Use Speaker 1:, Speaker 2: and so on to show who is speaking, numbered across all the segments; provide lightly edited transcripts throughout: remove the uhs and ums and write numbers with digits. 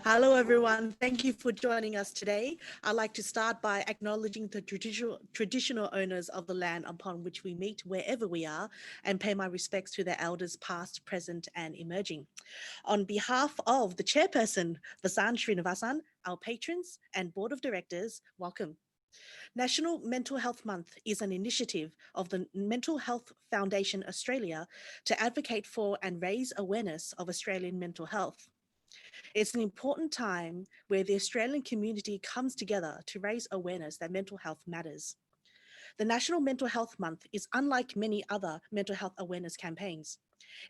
Speaker 1: Hello, everyone. Thank you for joining us today. I'd like to start by acknowledging the traditional owners of the land upon which we meet wherever we are and pay my respects to their elders past, present, and emerging. On behalf of the chairperson, Vasan Srinivasan, our patrons, and board of directors, welcome. National Mental Health Month is an initiative of the Mental Health Foundation Australia to advocate for and raise awareness of Australian mental health. It's an important time where the Australian community comes together to raise awareness that mental health matters. The National Mental Health Month is unlike many other mental health awareness campaigns.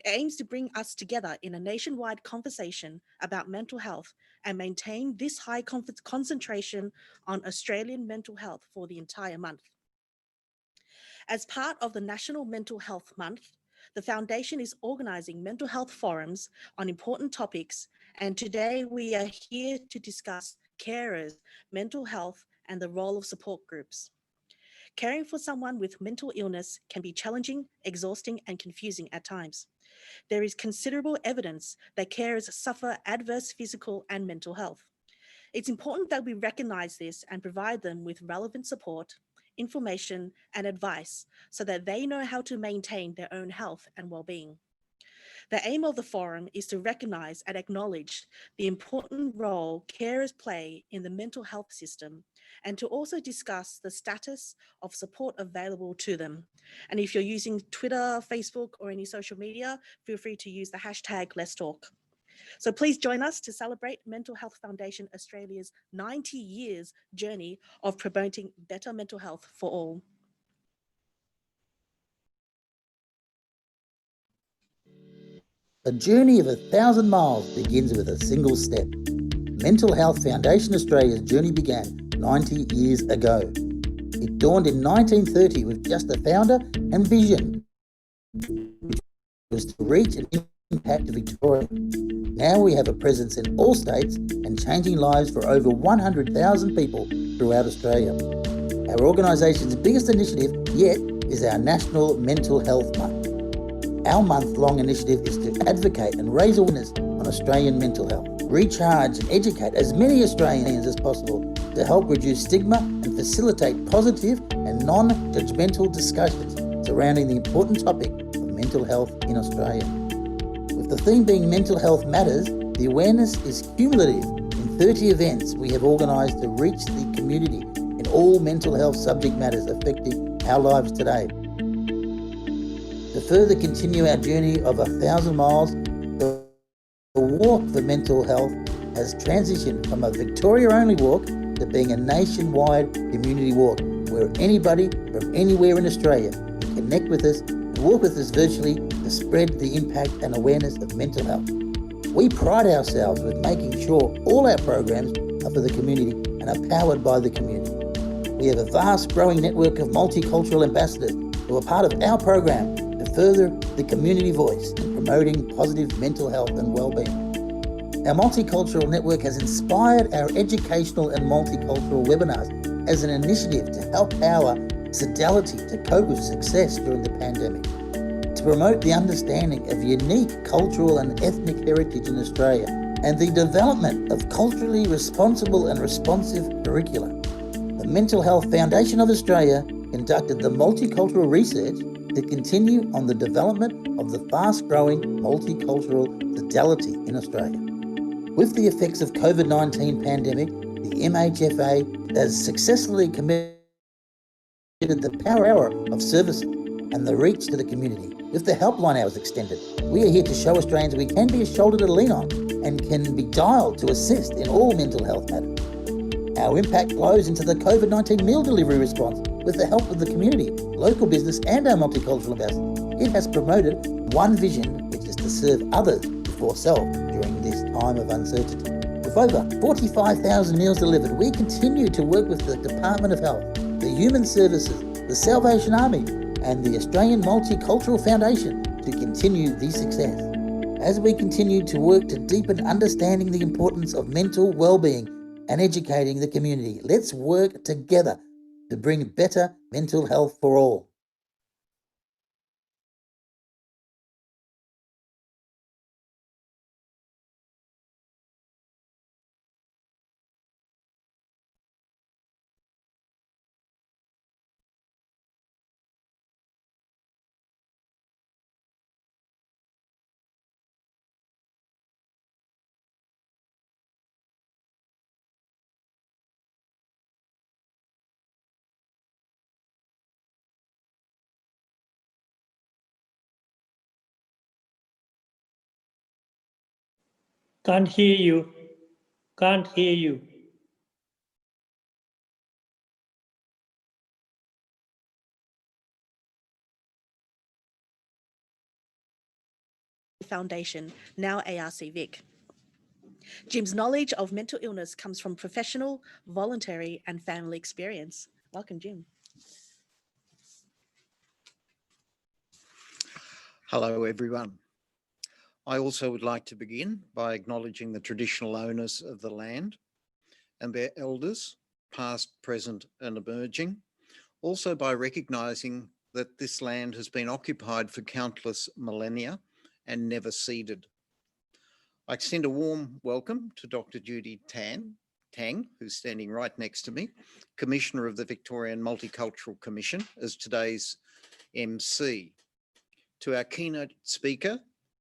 Speaker 1: It aims to bring us together in a nationwide conversation about mental health and maintain this high concentration on Australian mental health for the entire month. As part of the National Mental Health Month, the Foundation is organising mental health forums on important topics, and today we are here to discuss carers, mental health, and the role of support groups. Caring for someone with mental illness can be challenging, exhausting, and confusing at times. There is considerable evidence that carers suffer adverse physical and mental health. It's important that we recognise this and provide them with relevant support, information, and advice so that they know how to maintain their own health and well-being. The aim of the forum is to recognise and acknowledge the important role carers play in the mental health system and to also discuss the status of support available to them. And if you're using Twitter, Facebook, or any social media, feel free to use the hashtag Let's Talk. So please join us to celebrate Mental Health Foundation Australia's 90 years journey of promoting better mental health for all.
Speaker 2: A journey of 1,000 miles begins with a single step. Mental Health Foundation Australia's journey began 90 years ago. It dawned in 1930 with just a founder and vision, which was to reach and impact Victoria. Now we have a presence in all states and changing lives for over 100,000 people throughout Australia. Our organisation's biggest initiative yet is our National Mental Health Month. Our month-long initiative is to advocate and raise awareness on Australian mental health, recharge and educate as many Australians as possible to help reduce stigma and facilitate positive and non-judgmental discussions surrounding the important topic of mental health in Australia. With the theme being Mental Health Matters, the awareness is cumulative. In 30 events we have organised to reach the community in all mental health subject matters affecting our lives today. To further continue our journey of 1,000 miles, the Walk for Mental Health has transitioned from a Victoria-only walk to being a nationwide community walk where anybody from anywhere in Australia can connect with us and walk with us virtually to spread the impact and awareness of mental health. We pride ourselves with making sure all our programs are for the community and are powered by the community. We have a vast growing network of multicultural ambassadors who are part of our program to further the community voice in promoting positive mental health and well-being. Our multicultural network has inspired our educational and multicultural webinars as an initiative to help power Fidelity to cope with success during the pandemic, to promote the understanding of unique cultural and ethnic heritage in Australia, and the development of culturally responsible and responsive curricula. The Mental Health Foundation of Australia conducted the multicultural research to continue on the development of the fast-growing multicultural Fidelity in Australia. With the effects of COVID-19 pandemic, the MHFA has successfully committed the Power Hour of services and the reach to the community. With the helpline hours extended, we are here to show Australians we can be a shoulder to lean on and can be dialed to assist in all mental health matters. Our impact flows into the COVID-19 meal delivery response with the help of the community, local business and our multicultural ambassadors. It has promoted one vision, which is to serve others before self during this time of uncertainty. With over 45,000 meals delivered, we continue to work with the Department of Health, the Human Services, the Salvation Army and the Australian Multicultural Foundation to continue this success. As we continue to work to deepen understanding the importance of mental well-being and educating the community, let's work together to bring better mental health for all.
Speaker 3: Can't hear you. Can't hear you.
Speaker 1: Foundation, now ARC Vic. Jim's knowledge of mental illness comes from professional, voluntary, and family experience. Welcome, Jim.
Speaker 4: Hello, everyone. I also would like to begin by acknowledging the traditional owners of the land and their elders, past, present, and emerging. Also by recognising that this land has been occupied for countless millennia and never ceded. I extend a warm welcome to Dr. Judy Tang, who's standing right next to me, Commissioner of the Victorian Multicultural Commission, as today's MC. To our keynote speaker,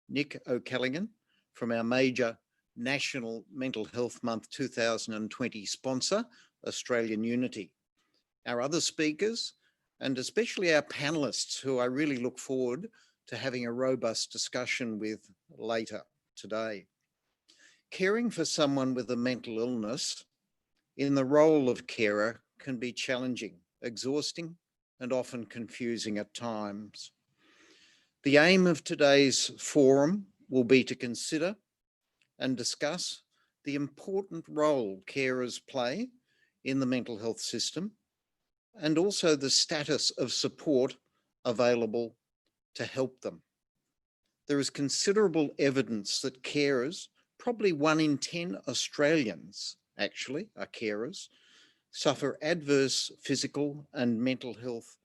Speaker 4: Nick O'Callaghan, from our major National Mental Health Month 2020 sponsor, Australian Unity. Our other speakers, and especially our panelists, who I really look forward to having a robust discussion with later today. Caring for someone with a mental illness in the role of carer can be challenging, exhausting, and often confusing at times. The aim of today's forum will be to consider and discuss the important role carers play in the mental health system and also the status of support available to help them. There is considerable evidence that carers, probably 1 in 10 Australians actually are carers, suffer adverse physical and mental health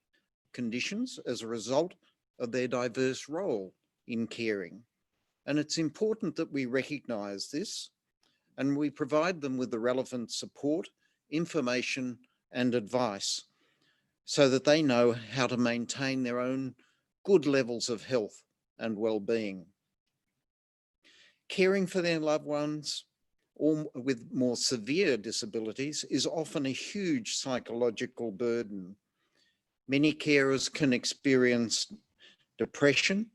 Speaker 4: conditions as a result of their diverse role in caring. And it's important that we recognise this and we provide them with the relevant support, information and advice so that they know how to maintain their own good levels of health and well-being. Caring for their loved ones or with more severe disabilities is often a huge psychological burden. Many carers can experience depression,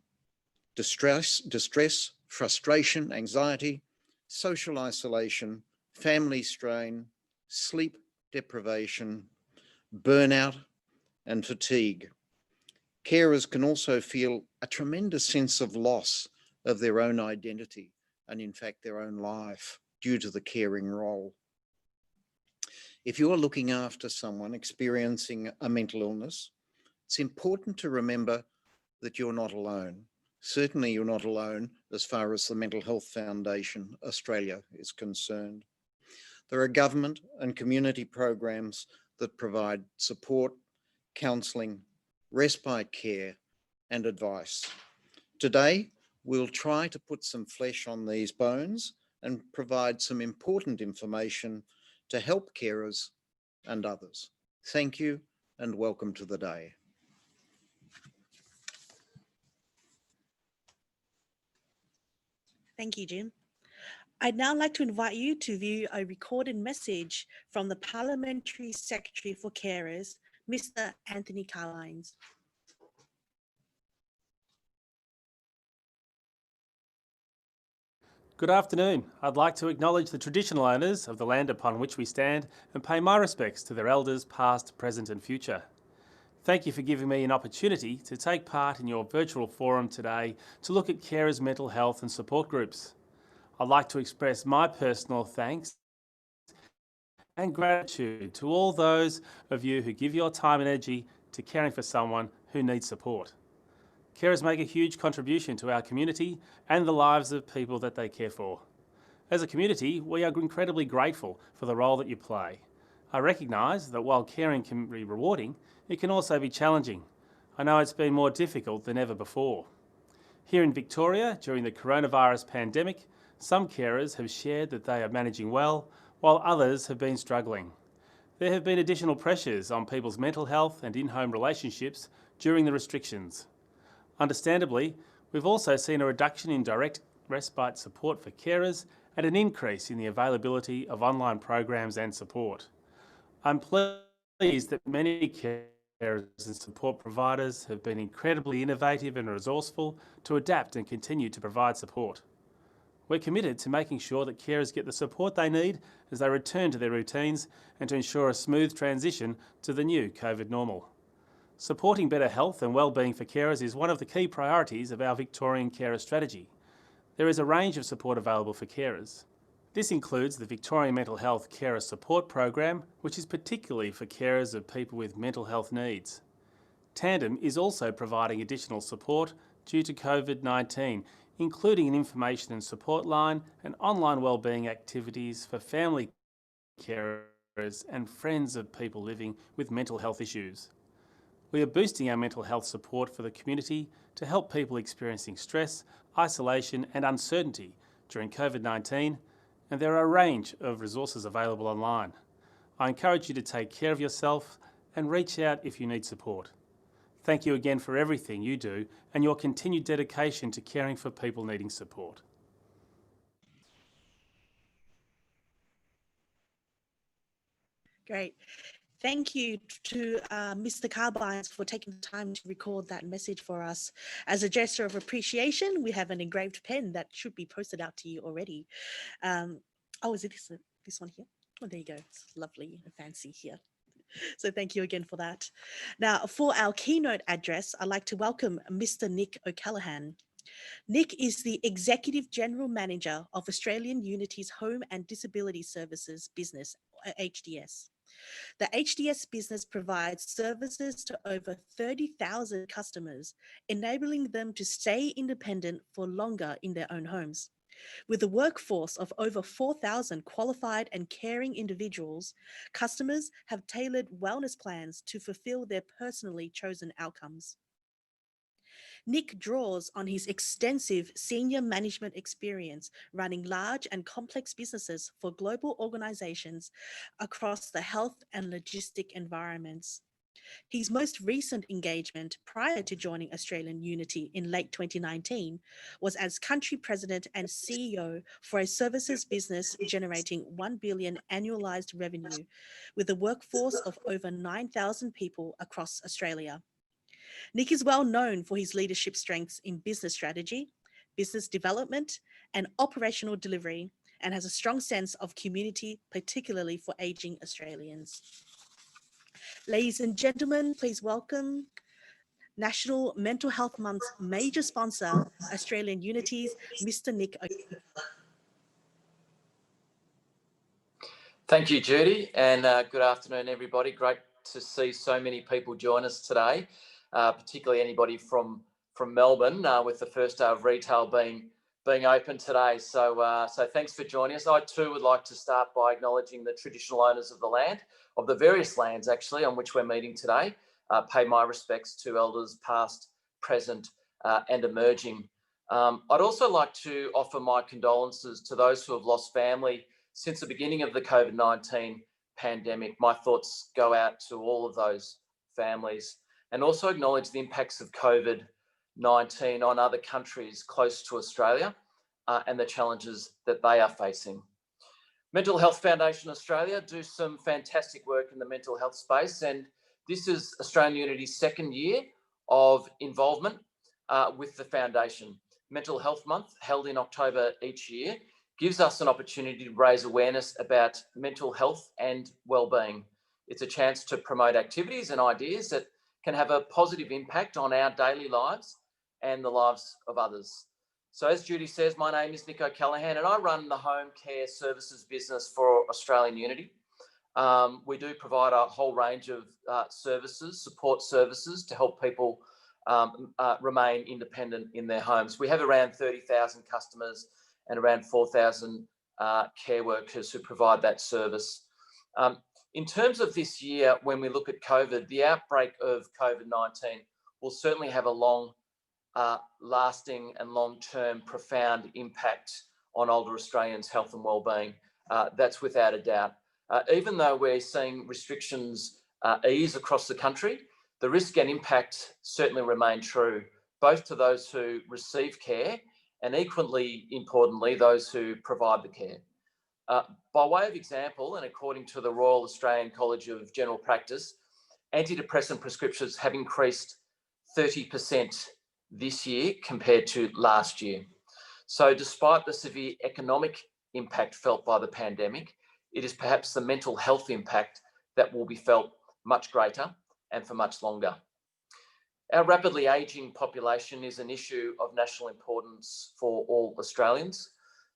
Speaker 4: distress, frustration, anxiety, social isolation, family strain, sleep deprivation, burnout, and fatigue. Carers can also feel a tremendous sense of loss of their own identity and in fact their own life due to the caring role. If you're looking after someone experiencing a mental illness, it's important to remember that you're not alone. Certainly you're not alone as far as the Mental Health Foundation Australia is concerned. There are government and community programs that provide support, counselling, respite care and advice. Today, we'll try to put some flesh on these bones and provide some important information to help carers and others. Thank you and welcome to the day.
Speaker 1: Thank you, Jim. I'd now like to invite you to view a recorded message from the Parliamentary Secretary for Carers, Mr. Anthony Carlines.
Speaker 5: Good afternoon. I'd like to acknowledge the traditional owners of the land upon which we stand and pay my respects to their elders past, present and future. Thank you for giving me an opportunity to take part in your virtual forum today to look at carers' mental health and support groups. I'd like to express my personal thanks and gratitude to all those of you who give your time and energy to caring for someone who needs support. Carers make a huge contribution to our community and the lives of people that they care for. As a community, we are incredibly grateful for the role that you play. I recognise that while caring can be rewarding, it can also be challenging. I know it's been more difficult than ever before. Here in Victoria, during the coronavirus pandemic, some carers have shared that they are managing well, while others have been struggling. There have been additional pressures on people's mental health and in-home relationships during the restrictions. Understandably, we've also seen a reduction in direct respite support for carers and an increase in the availability of online programs and support. I'm pleased that many carers and support providers have been incredibly innovative and resourceful to adapt and continue to provide support. We're committed to making sure that carers get the support they need as they return to their routines and to ensure a smooth transition to the new COVID normal. Supporting better health and wellbeing for carers is one of the key priorities of our Victorian Carer Strategy. There is a range of support available for carers. This includes the Victorian Mental Health Carer Support Program, which is particularly for carers of people with mental health needs. Tandem is also providing additional support due to COVID-19, including an information and support line and online wellbeing activities for family carers and friends of people living with mental health issues. We are boosting our mental health support for the community to help people experiencing stress, isolation and uncertainty during COVID-19, and there are a range of resources available online. I encourage you to take care of yourself and reach out if you need support. Thank you again for everything you do and your continued dedication to caring for people needing support.
Speaker 1: Great. Thank you to Mr. Carbines for taking the time to record that message for us. As a gesture of appreciation, we have an engraved pen that should be posted out to you already. Oh, is it this one here? Oh, there you go. It's lovely and fancy here. So thank you again for that. Now, for our keynote address, I'd like to welcome Mr. Nick O'Callaghan. Nick is the Executive General Manager of Australian Unity's Home and Disability Services business, HDS. The HDS business provides services to over 30,000 customers, enabling them to stay independent for longer in their own homes. With a workforce of over 4,000 qualified and caring individuals, customers have tailored wellness plans to fulfill their personally chosen outcomes. Nick draws on his extensive senior management experience running large and complex businesses for global organizations across the health and logistic environments. His most recent engagement prior to joining Australian Unity in late 2019 was as country president and CEO for a services business generating $1 billion annualized revenue with a workforce of over 9,000 people across Australia. Nick is well known for his leadership strengths in business strategy, business development, and operational delivery, and has a strong sense of community, particularly for ageing Australians. Ladies and gentlemen, please welcome National Mental Health Month's major sponsor, Australian Unity's Mr. Nick O'Callaghan.
Speaker 6: Thank you, Judy, and good afternoon, everybody. Great to see so many people join us today, particularly anybody from Melbourne, with the first day of retail being open today. So thanks for joining us. I too would like to start by acknowledging the traditional owners of the land, of the various lands actually, on which we're meeting today. Pay my respects to elders past, present, and emerging. I'd also like to offer my condolences to those who have lost family since the beginning of the COVID-19 pandemic. My thoughts go out to all of those families, and also acknowledge the impacts of COVID-19 on other countries close to Australia and the challenges that they are facing. Mental Health Foundation Australia do some fantastic work in the mental health space, and this is Australian Unity's second year of involvement with the foundation. Mental Health Month, held in October each year, gives us an opportunity to raise awareness about mental health and wellbeing. It's a chance to promote activities and ideas that can have a positive impact on our daily lives and the lives of others. So as Judy says, my name is Nick O'Callaghan and I run the home care services business for Australian Unity. We do provide a whole range of services, support services to help people remain independent in their homes. We have around 30,000 customers and around 4,000 care workers who provide that service. In terms of this year, when we look at COVID, the outbreak of COVID-19 will certainly have a long lasting and long-term profound impact on older Australians' health and wellbeing. That's without a doubt. Even though we're seeing restrictions ease across the country, the risk and impact certainly remain true, both to those who receive care and equally importantly, those who provide the care. By way of example, and according to the Royal Australian College of General Practice, antidepressant prescriptions have increased 30% this year compared to last year. So despite the severe economic impact felt by the pandemic, it is perhaps the mental health impact that will be felt much greater and for much longer. Our rapidly ageing population is an issue of national importance for all Australians.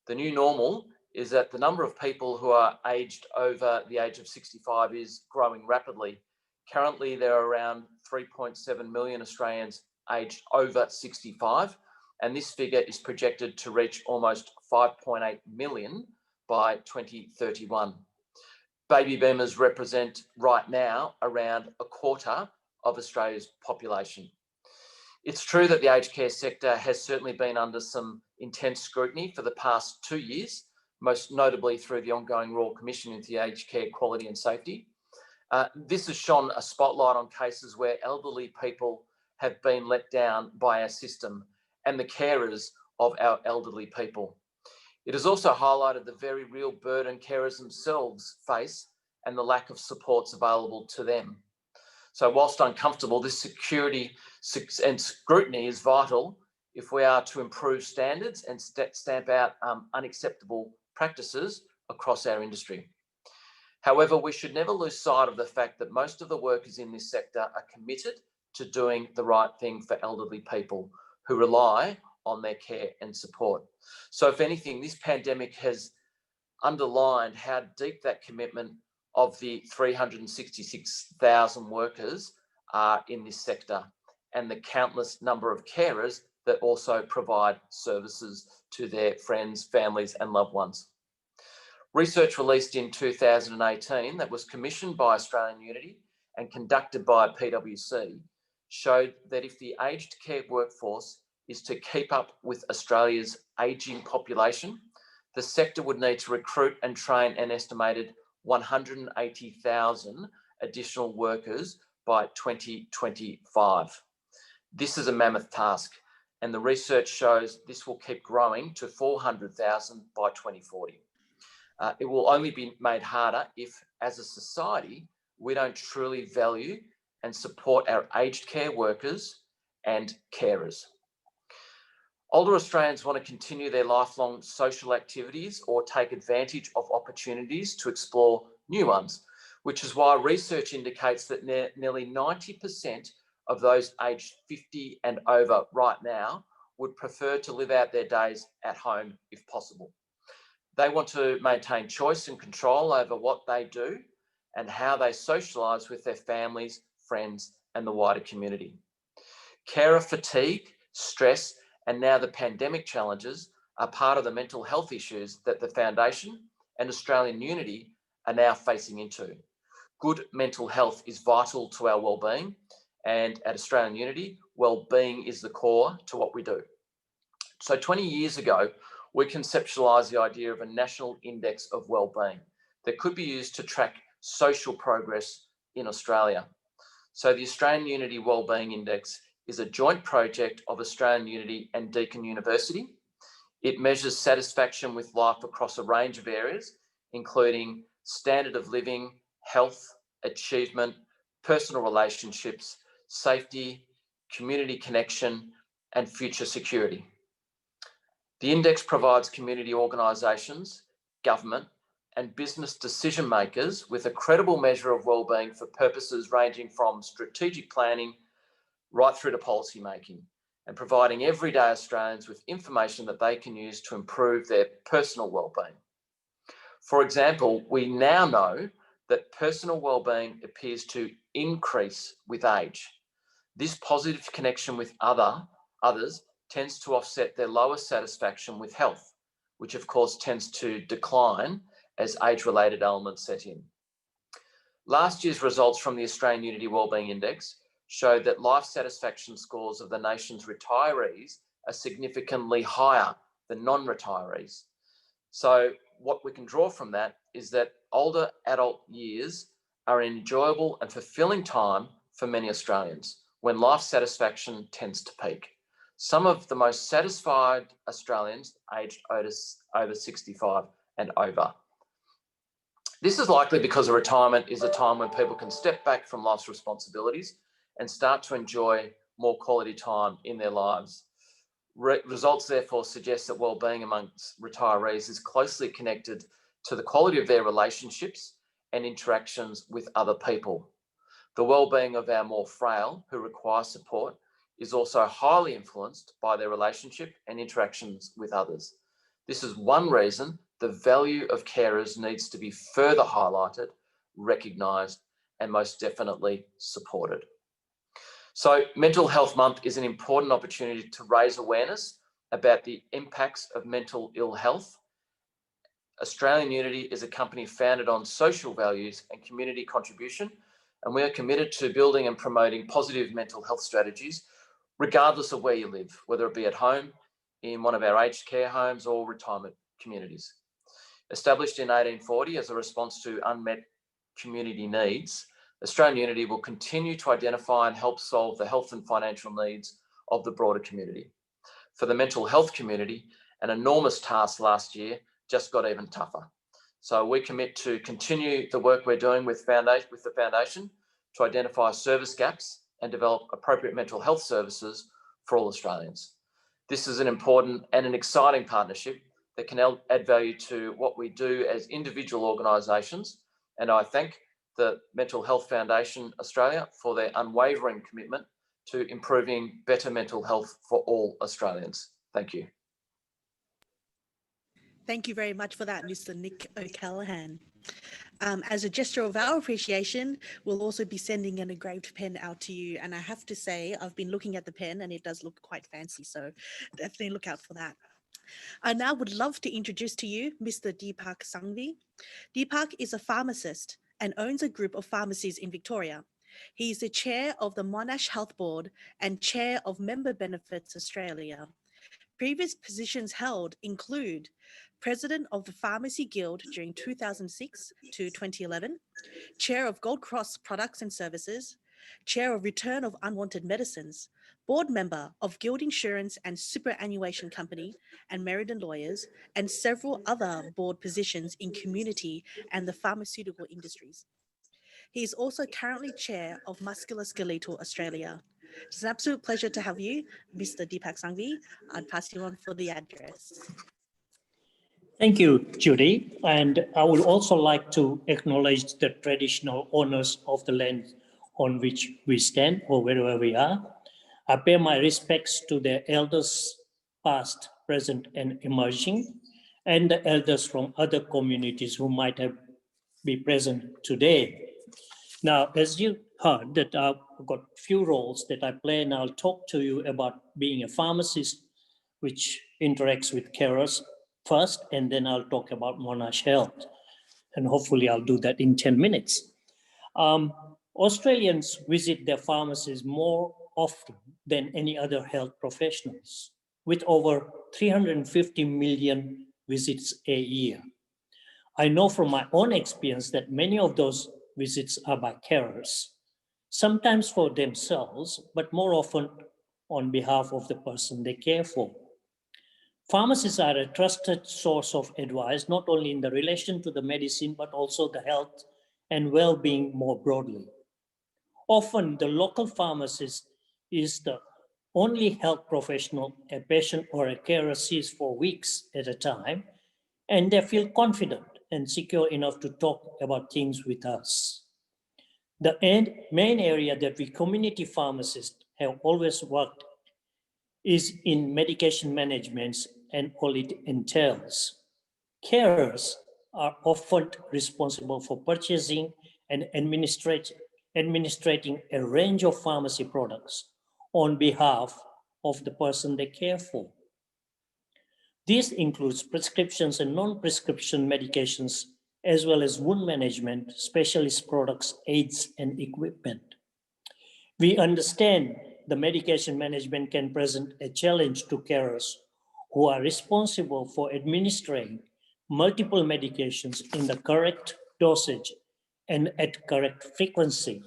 Speaker 6: The new normal is that the number of people who are aged over the age of 65 is growing rapidly. Currently, there are around 3.7 million Australians aged over 65, and this figure is projected to reach almost 5.8 million by 2031. Baby boomers represent right now around a quarter of Australia's population. It's true that the aged care sector has certainly been under some intense scrutiny for the past 2 years, most notably through the ongoing Royal Commission into Aged Care Quality and Safety. This has shone a spotlight on cases where elderly people have been let down by our system and the carers of our elderly people. It has also highlighted the very real burden carers themselves face and the lack of supports available to them. So whilst uncomfortable, this security and scrutiny is vital if we are to improve standards and stamp out unacceptable practices across our industry. However, we should never lose sight of the fact that most of the workers in this sector are committed to doing the right thing for elderly people who rely on their care and support. So if anything, this pandemic has underlined how deep that commitment of the 366,000 workers are in this sector and the countless number of carers that also provide services to their friends, families and loved ones. Research released in 2018 that was commissioned by Australian Unity and conducted by PwC showed that if the aged care workforce is to keep up with Australia's ageing population, the sector would need to recruit and train an estimated 180,000 additional workers by 2025. This is a mammoth task, and the research shows this will keep growing to 400,000 by 2040. It will only be made harder if, as a society, we don't truly value and support our aged care workers and carers. Older Australians want to continue their lifelong social activities or take advantage of opportunities to explore new ones, which is why research indicates that nearly 90% of those aged 50 and over right now would prefer to live out their days at home if possible. They want to maintain choice and control over what they do and how they socialise with their families, friends, and the wider community. Carer fatigue, stress, and now the pandemic challenges are part of the mental health issues that the Foundation and Australian Unity are now facing into. Good mental health is vital to our wellbeing, and at Australian Unity, wellbeing is the core to what we do. So 20 years ago, we conceptualised the idea of a national index of wellbeing that could be used to track social progress in Australia. So the Australian Unity Wellbeing Index is a joint project of Australian Unity and Deakin University. It measures satisfaction with life across a range of areas, including standard of living, health, achievement, personal relationships, safety, community connection, and future security. The index provides community organisations, government, and business decision makers with a credible measure of wellbeing for purposes ranging from strategic planning right through to policy making, and providing everyday Australians with information that they can use to improve their personal wellbeing. For example, we now know that personal wellbeing appears to increase with age. This positive connection with others tends to offset their lower satisfaction with health, which of course tends to decline as age-related elements set in. Last year's results from the Australian Unity Wellbeing Index showed that life satisfaction scores of the nation's retirees are significantly higher than non-retirees. So what we can draw from that is that older adult years are an enjoyable and fulfilling time for many Australians when life satisfaction tends to peak. Some of the most satisfied Australians aged over 65 and over. This is likely because retirement is a time when people can step back from life's responsibilities and start to enjoy more quality time in their lives. Results therefore suggest that well-being amongst retirees is closely connected to the quality of their relationships and interactions with other people. The well-being of our more frail who require support is also highly influenced by their relationship and interactions with others. This is one reason the value of carers needs to be further highlighted, recognised, and most definitely supported. So Mental Health Month is an important opportunity to raise awareness about the impacts of mental ill health. Australian Unity is a company founded on social values and community contribution, and we are committed to building and promoting positive mental health strategies, regardless of where you live, whether it be at home, in one of our aged care homes or retirement communities. Established in 1840 as a response to unmet community needs, Australian Unity will continue to identify and help solve the health and financial needs of the broader community. For the mental health community, an enormous task last year just got even tougher. So we commit to continue the work we're doing with the Foundation to identify service gaps and develop appropriate mental health services for all Australians. This is an important and an exciting partnership that can add value to what we do as individual organisations, and I thank the Mental Health Foundation Australia for their unwavering commitment to improving better mental health for all Australians. Thank you.
Speaker 1: Thank you very much for that, Mr. Nick O'Callaghan. As a gesture of our appreciation, we'll also be sending an engraved pen out to you. And I have to say, I've been looking at the pen and it does look quite fancy. So definitely look out for that. I now would love to introduce to you Mr. Deepak Sanghvi. Deepak is a pharmacist and owns a group of pharmacies in Victoria. He is the chair of the Monash Health Board and chair of Member Benefits Australia. Previous positions held include President of the Pharmacy Guild during 2006 to 2011, Chair of Gold Cross Products and Services, Chair of Return of Unwanted Medicines, Board Member of Guild Insurance and Superannuation Company and Meriden Lawyers, and several other board positions in community and the pharmaceutical industries. He is also currently Chair of Musculoskeletal Australia. It's an absolute pleasure to have you, Mr. Deepak Sanghvi. I'd pass you on for the address.
Speaker 3: Thank you, Judy. And I would also like to acknowledge the traditional owners of the land on which we stand or wherever we are. I pay my respects to the elders past, present, and emerging, and the elders from other communities who might be present today. Now, as you heard, that I've got a few roles that I play, and I'll talk to you about being a pharmacist, which interacts with carers first, and then I'll talk about Monash Health. And hopefully I'll do that in 10 minutes. Australians visit their pharmacies more often than any other health professionals, with over 350 million visits a year. I know from my own experience that many of those visits are by carers, sometimes for themselves, but more often on behalf of the person they care for. Pharmacists are a trusted source of advice, not only in the relation to the medicine, but also the health and well-being more broadly. Often the local pharmacist is the only health professional a patient or a carer sees for weeks at a time, and they feel confident and secure enough to talk about things with us. The main area that we community pharmacists have always worked is in medication management and all it entails. Carers are often responsible for purchasing and administrating a range of pharmacy products on behalf of the person they care for. This includes prescriptions and non-prescription medications, as well as wound management, specialist products, aids, and equipment. We understand the medication management can present a challenge to carers who are responsible for administering multiple medications in the correct dosage and at correct frequency,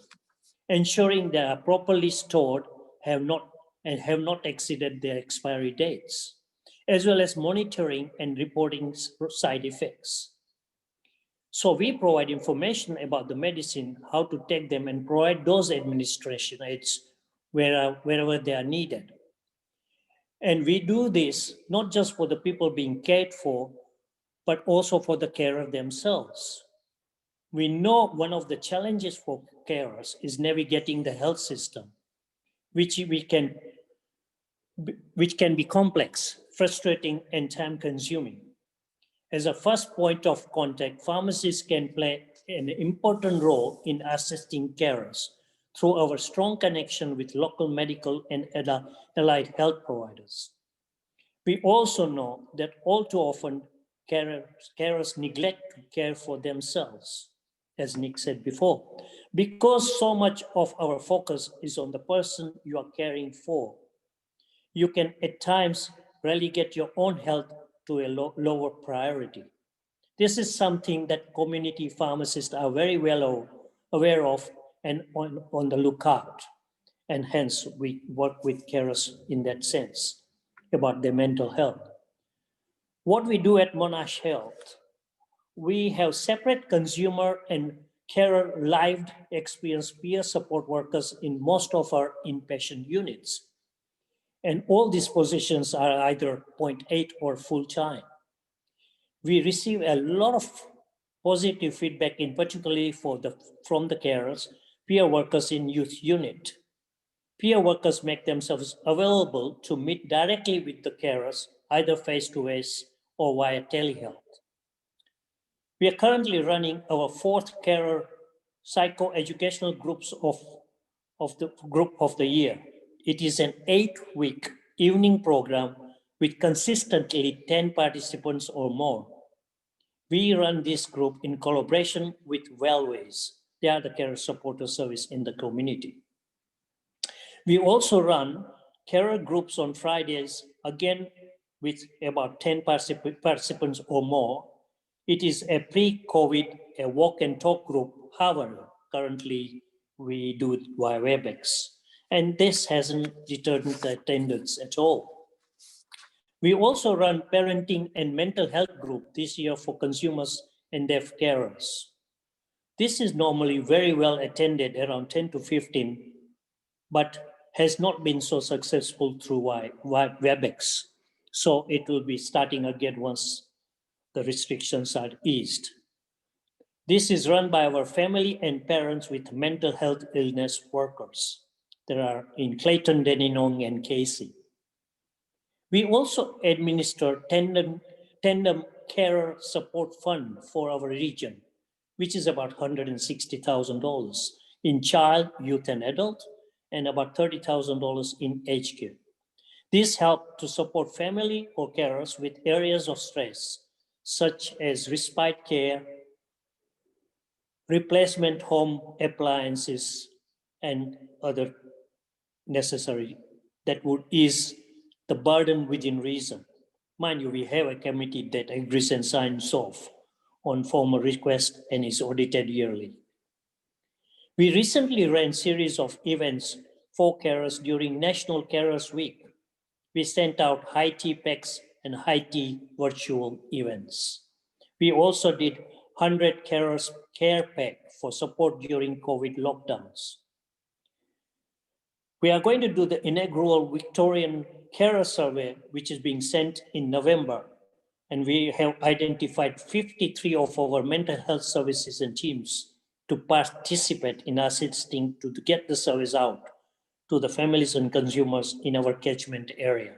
Speaker 3: ensuring they are properly stored have not exceeded their expiry dates, as well as monitoring and reporting side effects. So we provide information about the medicine, how to take them, and provide those administration aids wherever they are needed. And we do this not just for the people being cared for, but also for the carer themselves. We know one of the challenges for carers is navigating the health system, which can be complex, frustrating, and time-consuming. As a first point of contact, pharmacists can play an important role in assisting carers through our strong connection with local medical and allied health providers. We also know that all too often carers neglect to care for themselves, as Nick said before, because so much of our focus is on the person you are caring for. You can at times relegate your own health to a lower priority. This is something that community pharmacists are very well aware of and on the lookout. And hence, we work with carers in that sense about their mental health. What we do at Monash Health, we have separate consumer and carer lived experience peer support workers in most of our inpatient units. And all these positions are either 0.8 or full-time. We receive a lot of positive feedback, in particularly from the carers, peer workers in youth unit. Peer workers make themselves available to meet directly with the carers, either face-to-face or via telehealth. We are currently running our 4th carer psychoeducational groups of the group of the year. It is an 8-week evening program with consistently 10 participants or more. We run this group in collaboration with Wellways. They are the carer supporter service in the community. We also run carer groups on Fridays, again with about 10 participants or more. It is a pre-COVID, a walk and talk group. However, currently we do it via WebEx. And this hasn't deterred the attendance at all. We also run parenting and mental health group this year for consumers and their carers. This is normally very well attended, around 10 to 15, but has not been so successful through WebEx. So it will be starting again once the restrictions are eased. This is run by our family and parents with mental health illness workers. There are in Clayton, Dandenong, and Casey. We also administer Tandem Carer Support Fund for our region, which is about $160,000 in child, youth, and adult, and about $30,000 in aged care. This helps to support family or carers with areas of stress, such as respite care, replacement home appliances, and other necessary that would ease the burden within reason. Mind you, we have a committee that agrees and signs off on formal request and is audited yearly. We recently ran a series of events for carers during National Carers Week. We sent out high tea packs and high tea virtual events. We also did 100 carers care pack for support during COVID lockdowns. We are going to do the inaugural Victorian Carer Survey, which is being sent in November. And we have identified 53 of our mental health services and teams to participate in assisting to get the service out to the families and consumers in our catchment area.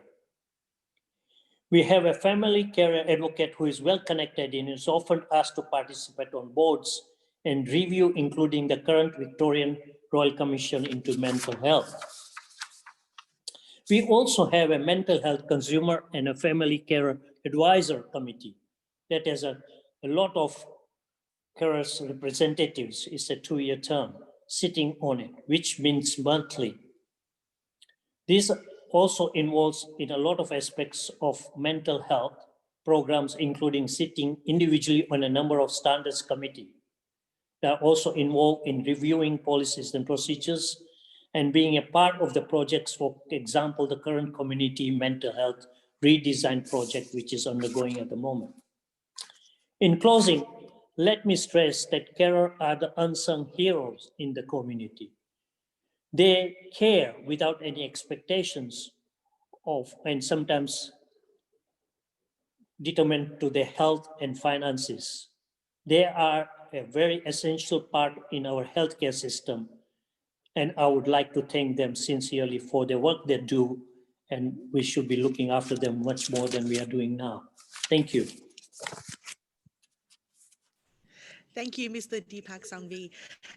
Speaker 3: We have a family care advocate who is well connected and is often asked to participate on boards and review, including the current Victorian Royal Commission into Mental Health. We also have a mental health consumer and a family care advisor committee that has a lot of carers representatives. It's a 2-year term sitting on it, which means monthly. This also involves in a lot of aspects of mental health programs, including sitting individually on a number of standards committee. They are also involved in reviewing policies and procedures and being a part of the projects, for example, the current community mental health redesign project, which is undergoing at the moment. In closing, let me stress that carers are the unsung heroes in the community. They care without any expectations of and sometimes determined to their health and finances. They are a very essential part in our healthcare system, and I would like to thank them sincerely for the work they do, and we should be looking after them much more than we are doing now. Thank you.
Speaker 1: Thank you, Mr. Deepak Sangvi.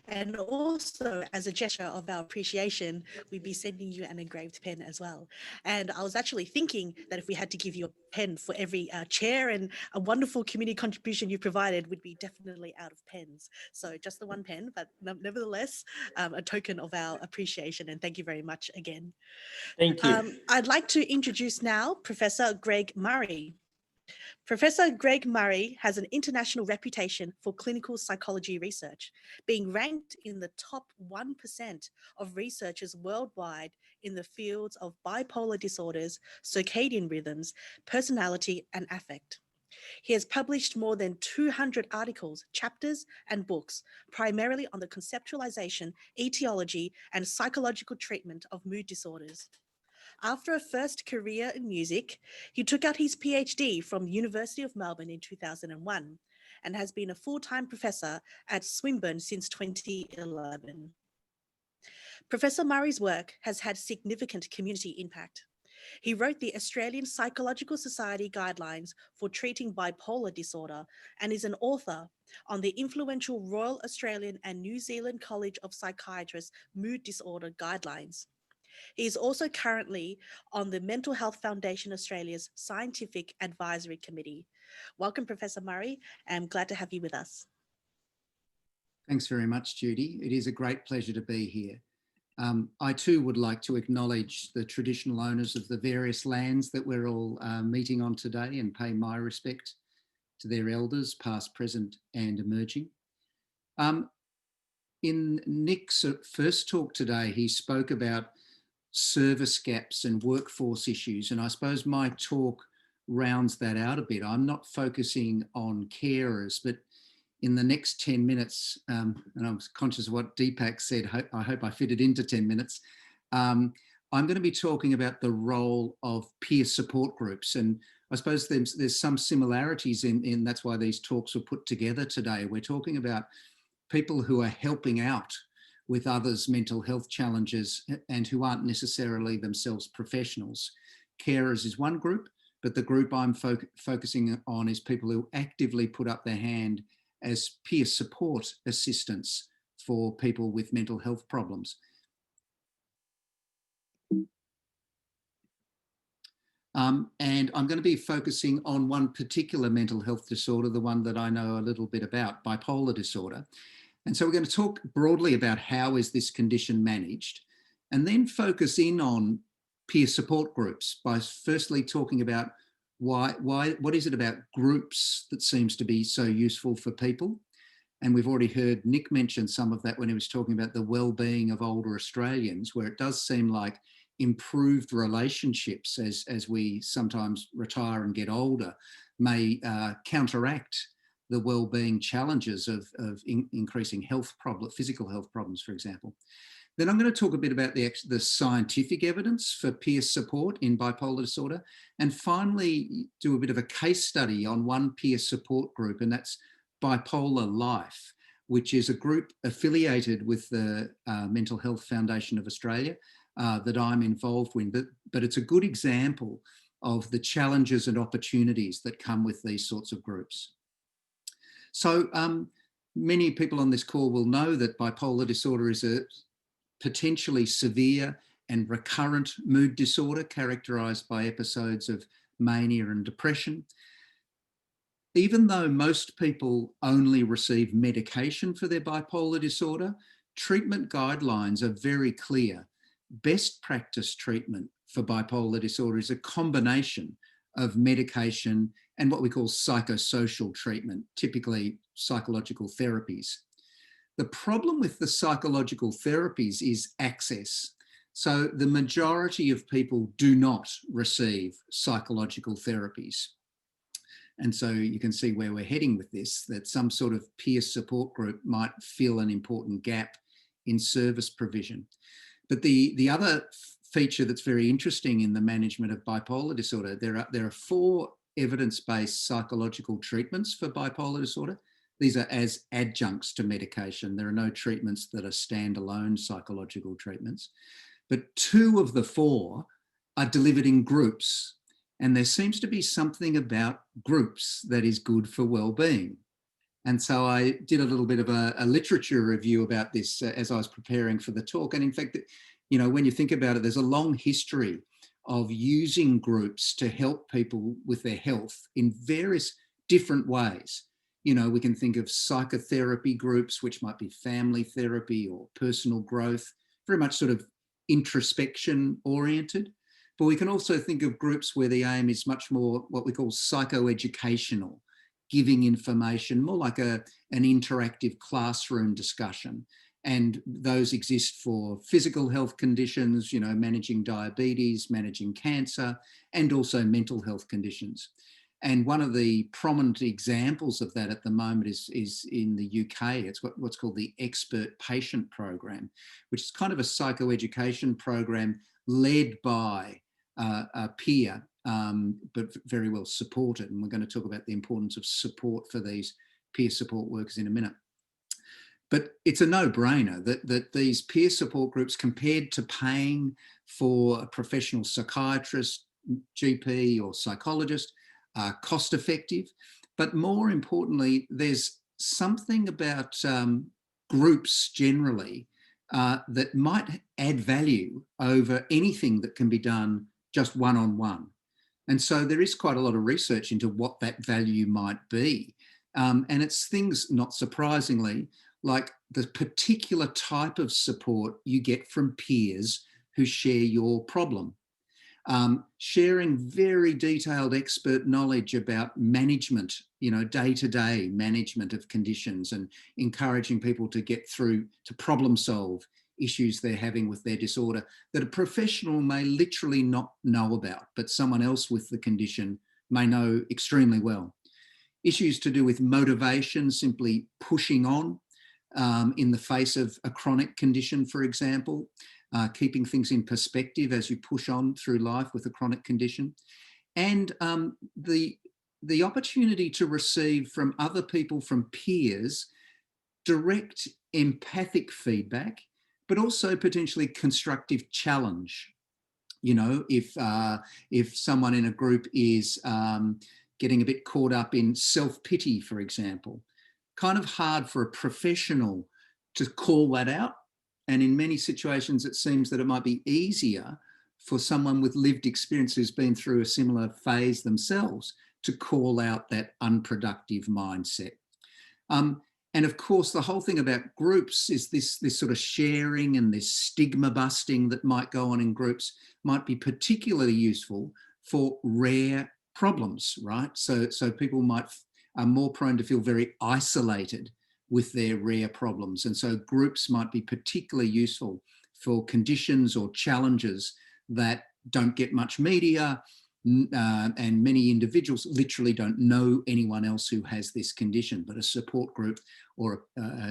Speaker 1: And also, as a gesture of our appreciation, we'd be sending you an engraved pen as well. And I was actually thinking that if we had to give you a pen for every chair and a wonderful community contribution you provided, we'd be definitely out of pens. So just the one pen, but nevertheless, a token of our appreciation. And thank you very much again.
Speaker 3: Thank you.
Speaker 1: I'd like to introduce now Professor Greg Murray. Professor Greg Murray has an international reputation for clinical psychology research, being ranked in the top 1% of researchers worldwide in the fields of bipolar disorders, circadian rhythms, personality, and affect. He has published more than 200 articles, chapters, and books, primarily on the conceptualization, etiology, and psychological treatment of mood disorders. After a first career in music, he took out his PhD from University of Melbourne in 2001 and has been a full-time professor at Swinburne since 2011. Professor Murray's work has had significant community impact. He wrote the Australian Psychological Society Guidelines for Treating Bipolar Disorder and is an author on the influential Royal Australian and New Zealand College of Psychiatrists Mood Disorder Guidelines. He is also currently on the Mental Health Foundation Australia's Scientific Advisory Committee. Welcome, Professor Murray. I'm glad to have you with us.
Speaker 7: Thanks very much, Judy. It is a great pleasure to be here. I too would like to acknowledge the traditional owners of the various lands that we're all meeting on today and pay my respect to their elders, past, present and emerging. In Nick's first talk today, he spoke about service gaps and workforce issues. And I suppose my talk rounds that out a bit. I'm not focusing on carers, but in the next 10 minutes, and I'm conscious of what Deepak said, I hope I fit it into 10 minutes. I'm going to be talking about the role of peer support groups. And I suppose there's some similarities in that's why these talks were put together today. We're talking about people who are helping out with others' mental health challenges and who aren't necessarily themselves professionals. Carers is one group, but the group I'm focusing on is people who actively put up their hand as peer support assistance for people with mental health problems. And I'm going to be focusing on one particular mental health disorder, the one that I know a little bit about, bipolar disorder. And so we're going to talk broadly about how is this condition managed, and then focus in on peer support groups by firstly talking about what is it about groups that seems to be so useful for people. And we've already heard Nick mention some of that when he was talking about the well-being of older Australians, where it does seem like improved relationships as we sometimes retire and get older may counteract the well-being challenges of increasing physical health problems, for example. Then I'm going to talk a bit about the scientific evidence for peer support in bipolar disorder, and finally do a bit of a case study on one peer support group, and that's Bipolar Life, which is a group affiliated with the Mental Health Foundation of Australia that I'm involved with, but it's a good example of the challenges and opportunities that come with these sorts of groups. So many people on this call will know that bipolar disorder is a potentially severe and recurrent mood disorder characterised by episodes of mania and depression. Even though most people only receive medication for their bipolar disorder, treatment guidelines are very clear. Best practice treatment for bipolar disorder is a combination of medication and what we call psychosocial treatment, typically psychological therapies. The problem with the psychological therapies is access. So the majority of people do not receive psychological therapies. And so you can see where we're heading with this, that some sort of peer support group might fill an important gap in service provision. But the other feature that's very interesting in the management of bipolar disorder. There are 4 evidence-based psychological treatments for bipolar disorder. These are as adjuncts to medication. There are no treatments that are standalone psychological treatments. But 2 of the 4 are delivered in groups. And there seems to be something about groups that is good for well-being. And so I did a little bit of a literature review about this as I was preparing for the talk. And in fact, you know, when you think about it, there's a long history of using groups to help people with their health in various different ways. You know, we can think of psychotherapy groups, which might be family therapy or personal growth, very much sort of introspection oriented. But we can also think of groups where the aim is much more what we call psychoeducational, giving information, more like an interactive classroom discussion. And those exist for physical health conditions, you know, managing diabetes, managing cancer, and also mental health conditions. And one of the prominent examples of that at the moment is in the UK. It's what's called the Expert Patient Program, which is kind of a psychoeducation program led by a peer, but very well supported. And we're going to talk about the importance of support for these peer support workers in a minute. But it's a no-brainer that these peer support groups, compared to paying for a professional psychiatrist, GP or psychologist, are cost effective. But more importantly, there's something about groups generally that might add value over anything that can be done just one-on-one. And so there is quite a lot of research into what that value might be. And it's things, not surprisingly, like the particular type of support you get from peers who share your problem. Sharing very detailed expert knowledge about management, you know, day-to-day management of conditions, and encouraging people to get through to problem solve issues they're having with their disorder that a professional may literally not know about, but someone else with the condition may know extremely well. Issues to do with motivation, simply pushing on in the face of a chronic condition, for example, keeping things in perspective as you push on through life with a chronic condition, and the opportunity to receive from other people, from peers, direct empathic feedback, but also potentially constructive challenge. You know, if someone in a group is getting a bit caught up in self-pity, for example, kind of hard for a professional to call that out. And in many situations, it seems that it might be easier for someone with lived experience who's been through a similar phase themselves to call out that unproductive mindset. And of course, the whole thing about groups is this sort of sharing and this stigma busting that might go on in groups might be particularly useful for rare problems, right? So people are more prone to feel very isolated with their rare problems. And so groups might be particularly useful for conditions or challenges that don't get much media, and many individuals literally don't know anyone else who has this condition, but a support group or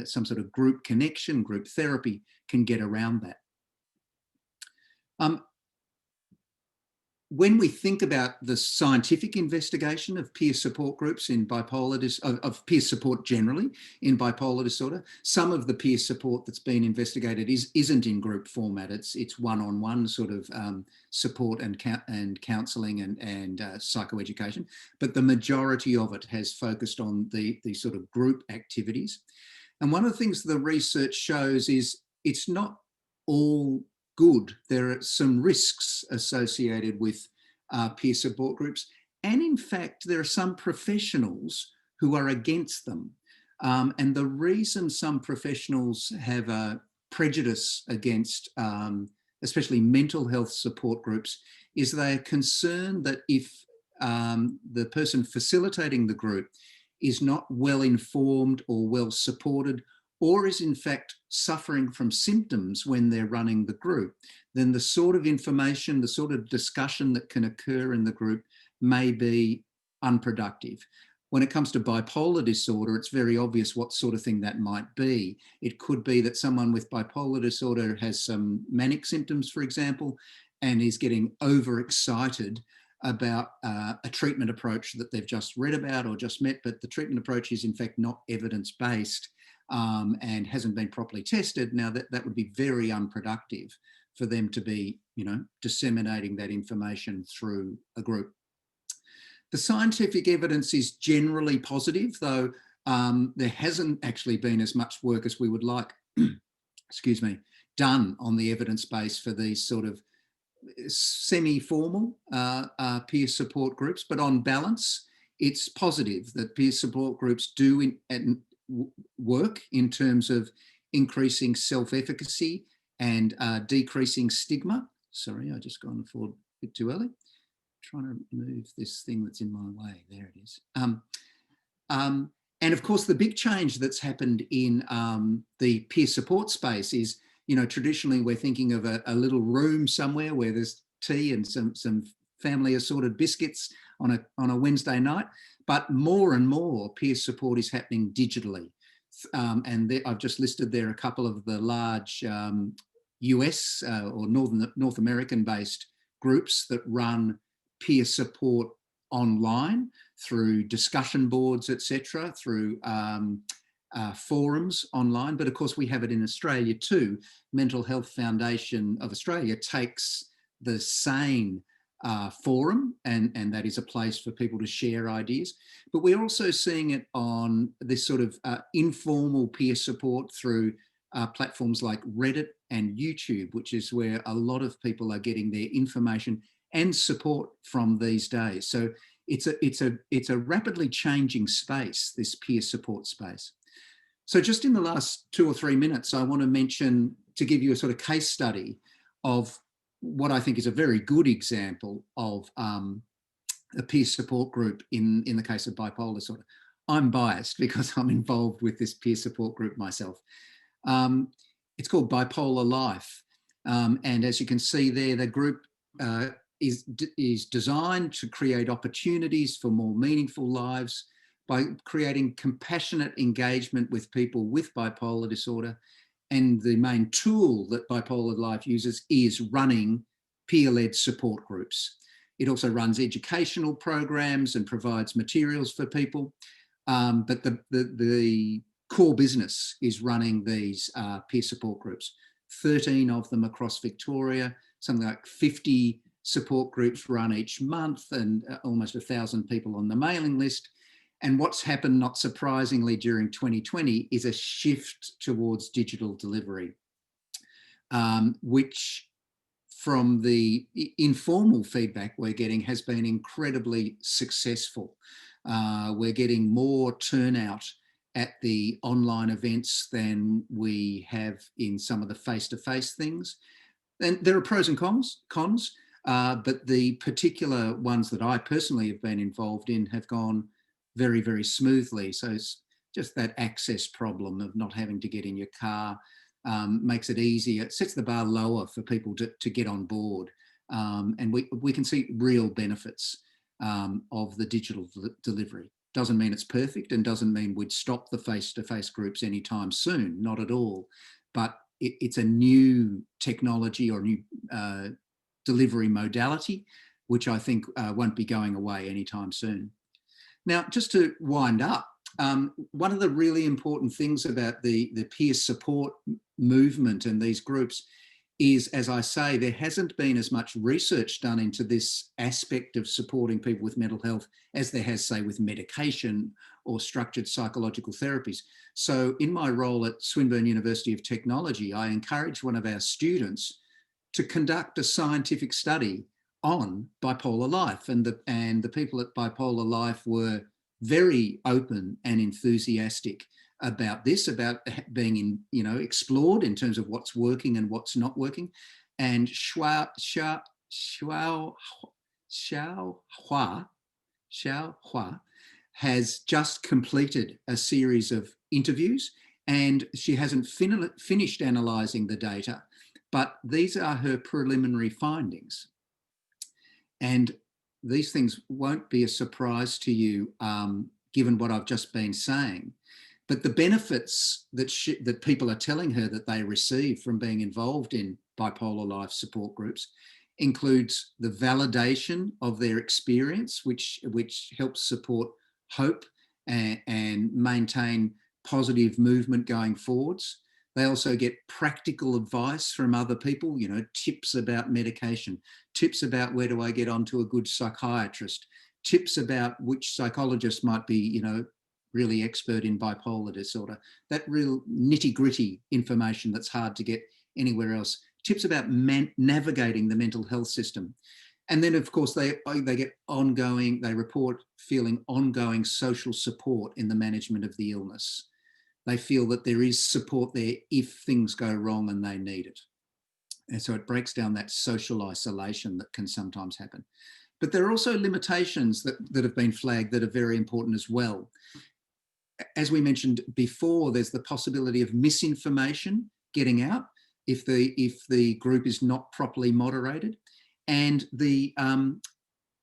Speaker 7: some sort of group connection, group therapy can get around that. When we think about the scientific investigation of peer support groups in bipolar of peer support generally in bipolar disorder, some of the peer support that's been investigated isn't in group format. It's one-on-one sort of support and counselling and psychoeducation, but the majority of it has focused on the sort of group activities. And one of the things the research shows is it's not all good. There are some risks associated with peer support groups. And in fact, there are some professionals who are against them. And the reason some professionals have a prejudice against especially mental health support groups is they are concerned that if the person facilitating the group is not well informed or well supported, or is in fact suffering from symptoms when they're running the group, then the sort of information, the sort of discussion that can occur in the group may be unproductive. When it comes to bipolar disorder, it's very obvious what sort of thing that might be. It could be that someone with bipolar disorder has some manic symptoms, for example, and is getting overexcited about a treatment approach that they've just read about or just met, but the treatment approach is in fact not evidence-based and hasn't been properly tested. Now that would be very unproductive for them to be, disseminating that information through a group. The scientific evidence is generally positive, though there hasn't actually been as much work as we would like, excuse me, done on the evidence base for these sort of semi-formal peer support groups. But on balance, it's positive that peer support groups do work in terms of increasing self-efficacy and decreasing stigma. Sorry, I just gone forward a bit too early. Trying to move this thing that's in my way. There it is. And of course, the big change that's happened in the peer support space is, traditionally we're thinking of a little room somewhere where there's tea and some family assorted biscuits on a Wednesday night. But more and more peer support is happening digitally. And I've just listed there a couple of the large US or North American based groups that run peer support online through discussion boards, etc., through forums online. But of course, we have it in Australia too. Mental Health Foundation of Australia takes the same forum, and that is a place for people to share ideas. But we're also seeing it on this sort of informal peer support through platforms like Reddit and YouTube, which is where a lot of people are getting their information and support from these days. So it's a rapidly changing space, this peer support space. So just in the last 2 or 3 minutes, I want to mention, to give you a sort of case study of what I think is a very good example of a peer support group in the case of bipolar disorder. I'm biased because I'm involved with this peer support group myself. It's called Bipolar Life. And as you can see there, the group is designed to create opportunities for more meaningful lives by creating compassionate engagement with people with bipolar disorder. And the main tool that Bipolar Life uses is running peer-led support groups. It also runs educational programs and provides materials for people. But the core business is running these peer support groups. 13 of them across Victoria, something like 50 support groups run each month, and almost 1,000 people on the mailing list. And what's happened, not surprisingly, during 2020 is a shift towards digital delivery, which from the informal feedback we're getting has been incredibly successful. We're getting more turnout at the online events than we have in some of the face-to-face things. And there are pros and cons, but the particular ones that I personally have been involved in have gone very, very smoothly. So it's just that access problem of not having to get in your car makes it easier. It sets the bar lower for people to get on board. And we can see real benefits of the digital delivery. Doesn't mean it's perfect and doesn't mean we'd stop the face-to-face groups anytime soon, not at all. But it's a new technology or new delivery modality, which I think won't be going away anytime soon. Now, just to wind up, one of the really important things about the peer support movement and these groups is, as I say, there hasn't been as much research done into this aspect of supporting people with mental health as there has, say, with medication or structured psychological therapies. So in my role at Swinburne University of Technology, I encouraged one of our students to conduct a scientific study on Bipolar Life, and the people at Bipolar Life were very open and enthusiastic about this, about being explored in terms of what's working and what's not working. And Xiao Hua has just completed a series of interviews, and she hasn't finished analysing the data, but these are her preliminary findings. And these things won't be a surprise to you, given what I've just been saying. But the benefits that people are telling her that they receive from being involved in Bipolar Life support groups includes the validation of their experience, which helps support hope and maintain positive movement going forwards. They also get practical advice from other people, you know, tips about medication, tips about where do I get onto a good psychiatrist, tips about which psychologist might be, you know, really expert in bipolar disorder. That real nitty-gritty information that's hard to get anywhere else. Tips about navigating the mental health system. And then, of course, they get ongoing, they report feeling ongoing social support in the management of the illness. They feel that there is support there if things go wrong and they need it. And so it breaks down that social isolation that can sometimes happen. But there are also limitations that have been flagged that are very important as well. As we mentioned before, there's the possibility of misinformation getting out if the group is not properly moderated. And the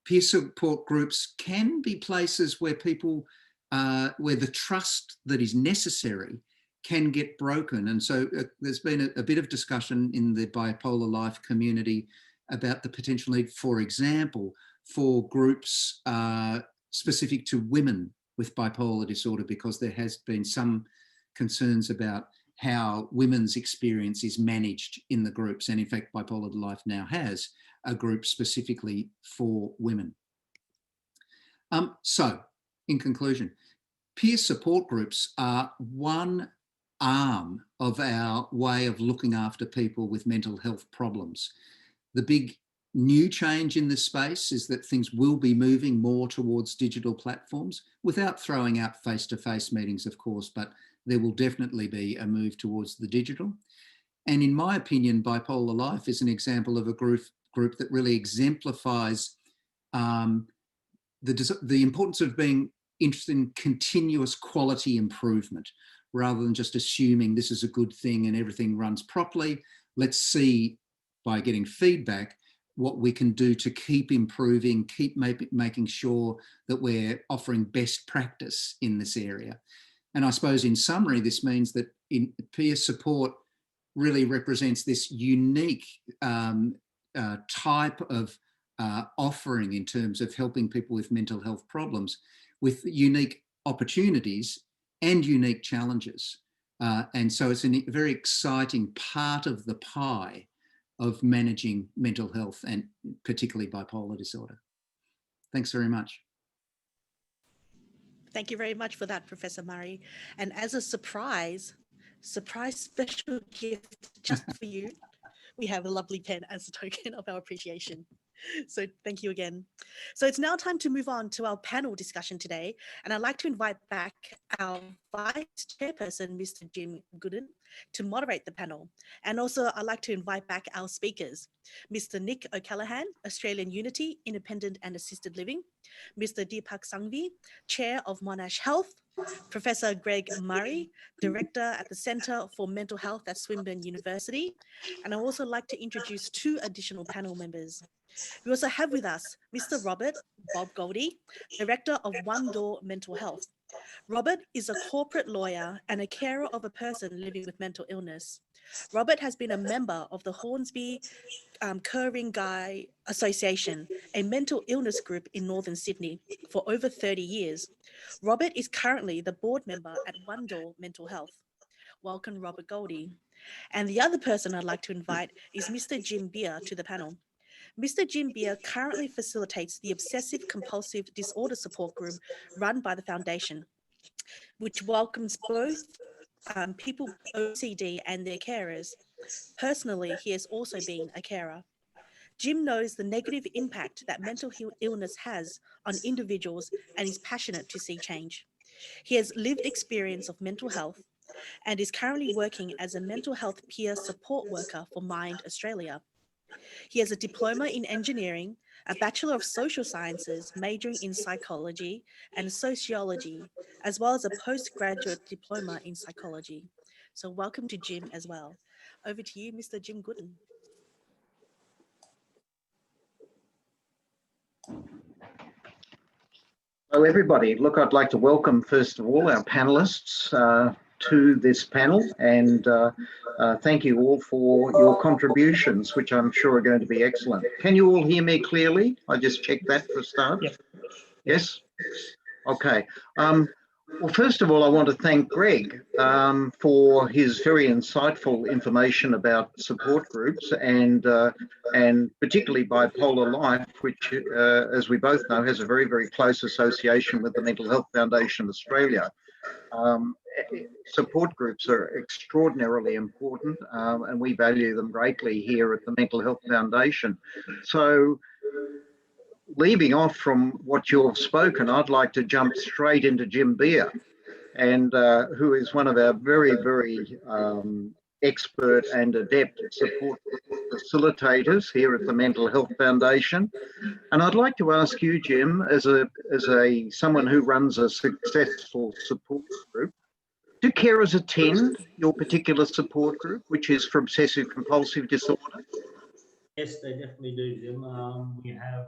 Speaker 7: peer support groups can be places where people, where the trust that is necessary can get broken. And so there's been a bit of discussion in the bipolar life community about the potential need, for example, for groups specific to women with bipolar disorder, because there has been some concerns about how women's experience is managed in the groups. And in fact, Bipolar Life now has a group specifically for women. So, in conclusion, peer support groups are one arm of our way of looking after people with mental health problems. The big new change in this space is that things will be moving more towards digital platforms, without throwing out face-to-face meetings, of course, but there will definitely be a move towards the digital. And in my opinion, Bipolar Life is an example of a group that really exemplifies the importance of being interested in continuous quality improvement, rather than just assuming this is a good thing and everything runs properly. Let's see, by getting feedback, what we can do to keep improving, keep making sure that we're offering best practice in this area. And I suppose in summary, this means that peer support really represents this unique type of offering in terms of helping people with mental health problems, with unique opportunities and unique challenges. And so it's a very exciting part of the pie of managing mental health, and particularly bipolar disorder. Thanks very much.
Speaker 1: Thank you very much for that, Professor Murray. And as a surprise special gift just for you, we have a lovely pen as a token of our appreciation. So thank you again. So it's now time to move on to our panel discussion today. And I'd like to invite back our Vice Chairperson, Mr. Jim Gooden, to moderate the panel. And also I'd like to invite back our speakers, Mr. Nick O'Callaghan, Australian Unity, Independent and Assisted Living, Mr. Deepak Sanghvi, Chair of Monash Health, Professor Greg Murray, Director at the Centre for Mental Health at Swinburne University. And I'd also like to introduce two additional panel members. We also have with us Mr. Robert Bob Goldie, Director of One Door Mental Health. Robert is a corporate lawyer and a carer of a person living with mental illness. Robert has been a member of the Hornsby Ku-ring-gai Association, a mental illness group in Northern Sydney, for over 30 years. Robert is currently the board member at One Door Mental Health. Welcome, Robert Goldie. And the other person I'd like to invite is Mr. Jim Beer to the panel. Mr. Jim Beer currently facilitates the Obsessive Compulsive Disorder Support Group run by the Foundation, which welcomes both people with OCD and their carers. Personally, he has also been a carer. Jim knows the negative impact that mental illness has on individuals and is passionate to see change. He has lived experience of mental health and is currently working as a mental health peer support worker for Mind Australia. He has a diploma in engineering, a Bachelor of Social Sciences majoring in psychology and sociology, as well as a postgraduate diploma in psychology. So welcome to Jim as well. Over to you, Mr. Jim Gooden.
Speaker 4: Hello, everybody. Look, I'd like to welcome, first of all, our panellists, to this panel, and thank you all for your contributions, which I'm sure are going to be excellent. Can you all hear me clearly? I just checked that for a start.
Speaker 3: Yep.
Speaker 4: Yes? Okay. Well, first of all, I want to thank Greg for his very insightful information about support groups and particularly Bipolar Life, which, as we both know, has a very, very close association with the Mental Health Foundation Australia. Support groups are extraordinarily important, and we value them greatly here at the Mental Health Foundation. So, leaving off from what you've spoken, I'd like to jump straight into Jim Beer, and who is one of our very, very expert and adept support facilitators here at the Mental Health Foundation. And I'd like to ask you, Jim, as someone who runs a successful support group, do carers attend your particular support group, which is for obsessive compulsive disorder?
Speaker 8: Yes, they definitely do, Jim. We have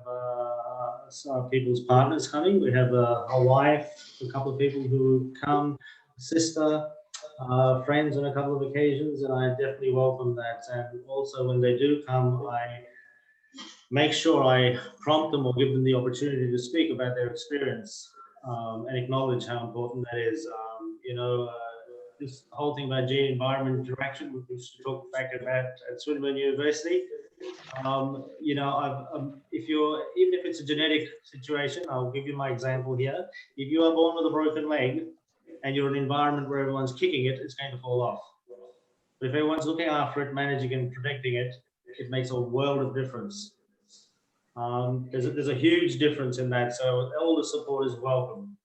Speaker 8: some people's partners coming. We have a wife, a couple of people who come, a sister, friends on a couple of occasions, and I definitely welcome that. And also when they do come, I make sure I prompt them or give them the opportunity to speak about their experience and acknowledge how important that is. This whole thing about gene environment interaction, which we talked back about at Swinburne University. Even if it's a genetic situation, I'll give you my example here. If you are born with a broken leg and you're in an environment where everyone's kicking it, it's going to fall off. But if everyone's looking after it, managing and protecting it, it makes a world of difference. There's a huge difference in that. So all the support is welcome.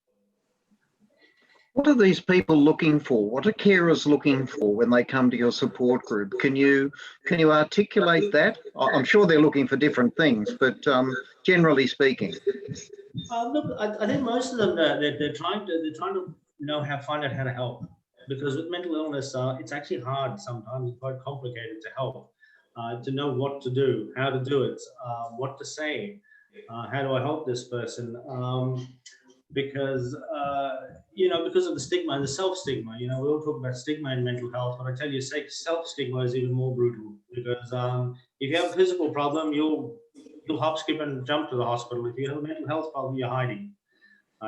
Speaker 4: What are these people looking for? What are carers looking for when they come to your support group? Can you articulate that? I'm sure they're looking for different things, but generally speaking.
Speaker 8: Look, I think most of them they're trying to find out how to help, because with mental illness, it's actually hard sometimes. It's quite complicated to help, to know what to do, how to do it, what to say, how do I help this person. Because of the stigma and the self-stigma, we all talk about stigma in mental health, but I tell you, self-stigma is even more brutal, because if you have a physical problem, you'll hop, skip, and jump to the hospital. If you have a mental health problem, you're hiding.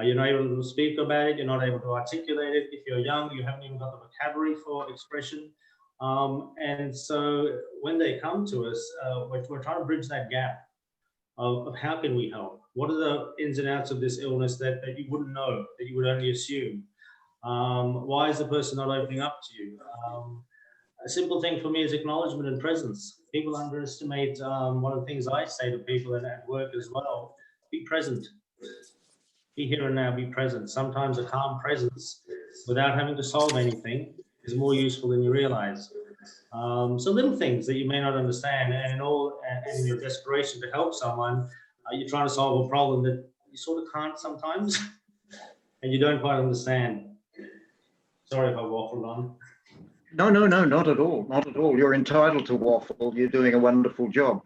Speaker 8: You're not able to speak about it. You're not able to articulate it. If you're young, you haven't even got the vocabulary for expression. And so when they come to us, we're trying to bridge that gap of how can we help? What are the ins and outs of this illness that you wouldn't know, that you would only assume? Why is the person not opening up to you? A simple thing for me is acknowledgement and presence. People underestimate one of the things I say to people and at work as well: be present. Be here and now, be present. Sometimes a calm presence without having to solve anything is more useful than you realize. So little things that you may not understand, and in your desperation to help someone, you're trying to solve a problem that you sort of can't sometimes, and you don't quite understand. Sorry if I waffled on.
Speaker 4: No, not at all. Not at all. You're entitled to waffle. You're doing a wonderful job.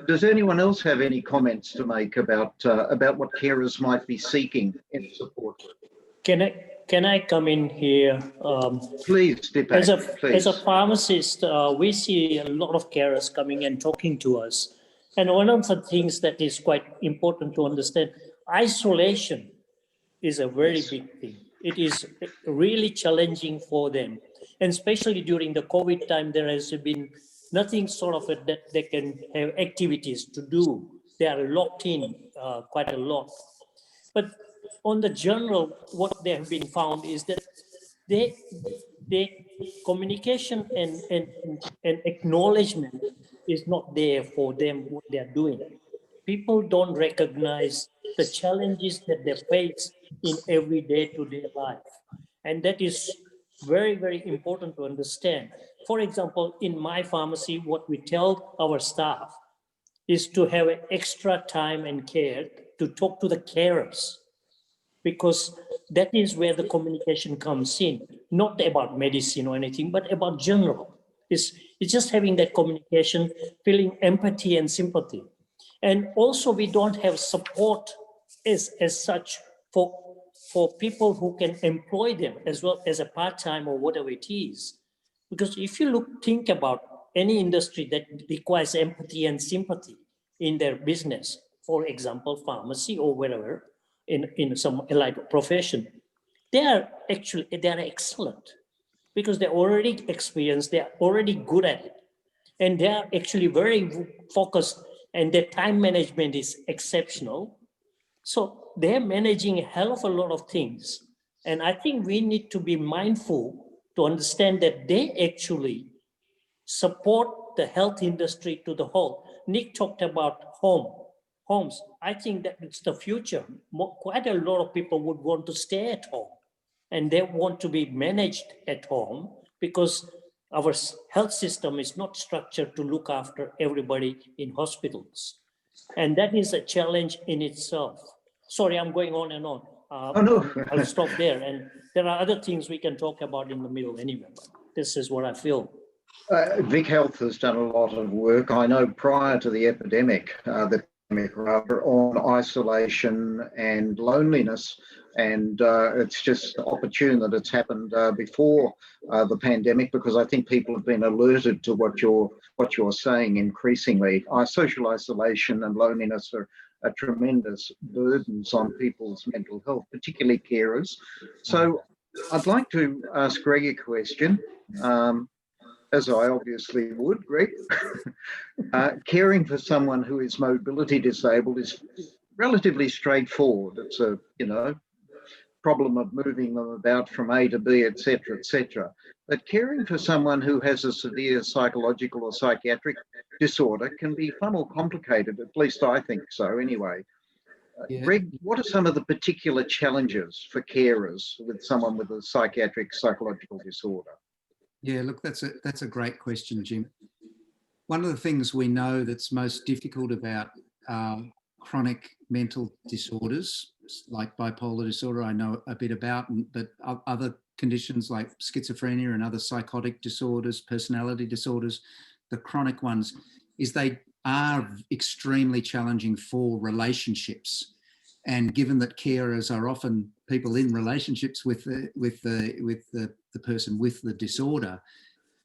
Speaker 4: Does anyone else have any comments to make about what carers might be seeking in support?
Speaker 3: Can I come in here?
Speaker 4: Please, Deepak,
Speaker 3: as a pharmacist, we see a lot of carers coming and talking to us. And one of the things that is quite important to understand, isolation is a very big thing. It is really challenging for them. And especially during the COVID time, there has been nothing sort of that they can have activities to do. They are locked in quite a lot. But on the general, what they have been found is that they communication and acknowledgement is not there for them, what they're doing. People don't recognize the challenges that they face in every day-to-day life. And that is very, very important to understand. For example, in my pharmacy, what we tell our staff is to have an extra time and care to talk to the carers, because that is where the communication comes in, not about medicine or anything, but about general. It's just having that communication, feeling empathy and sympathy. And also we don't have support as such for for people who can employ them as well as a part-time or whatever it is. Because if you think about any industry that requires empathy and sympathy in their business, for example, pharmacy or wherever, in some allied profession, they are excellent because they're already experienced, they're already good at it. And they are actually very focused, and their time management is exceptional. So they're managing a hell of a lot of things. And I think we need to be mindful to understand that they actually support the health industry to the whole. Nick talked about homes. I think that it's the future. Quite a lot of people would want to stay at home, and they want to be managed at home because our health system is not structured to look after everybody in hospitals. And that is a challenge in itself. Sorry, I'm going on and on.
Speaker 4: Oh, no.
Speaker 3: I'll stop there. And there are other things we can talk about in the middle anyway, but this is what I feel.
Speaker 4: Vic Health has done a lot of work. I know prior to the epidemic, on isolation and loneliness, and it's just opportune that it's happened before the pandemic, because I think people have been alerted to what you're saying increasingly. Social isolation and loneliness are tremendous burdens on people's mental health, particularly carers. So I'd like to ask Greg a question. As I obviously would, Greg. Caring for someone who is mobility disabled is relatively straightforward. It's a, problem of moving them about from A to B, etc., etc. But caring for someone who has a severe psychological or psychiatric disorder can be far more complicated, at least I think so anyway.
Speaker 7: Yeah.
Speaker 4: Greg, what are some of the particular challenges for carers with someone with a psychological disorder?
Speaker 7: Yeah, look, that's a great question, Jim. One of the things we know that's most difficult about chronic mental disorders, like bipolar disorder, I know a bit about, but other conditions like schizophrenia and other psychotic disorders, personality disorders, the chronic ones, is they are extremely challenging for relationships. And given that carers are often people in relationships with the person with the disorder,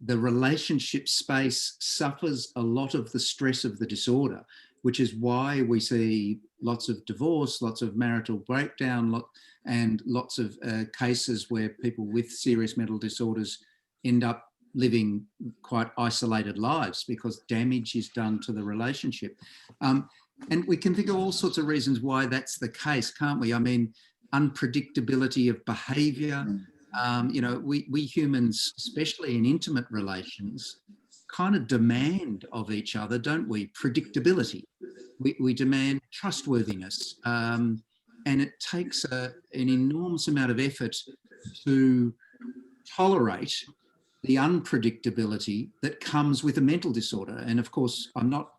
Speaker 7: the relationship space suffers a lot of the stress of the disorder, which is why we see lots of divorce, lots of marital breakdown, and lots of cases where people with serious mental disorders end up living quite isolated lives because damage is done to the relationship. And we can think of all sorts of reasons why that's the case, can't we? I mean, unpredictability of behaviour. We humans, especially in intimate relations, kind of demand of each other, don't we? Predictability. We demand trustworthiness. And it takes an enormous amount of effort to tolerate the unpredictability that comes with a mental disorder. And of course, I'm not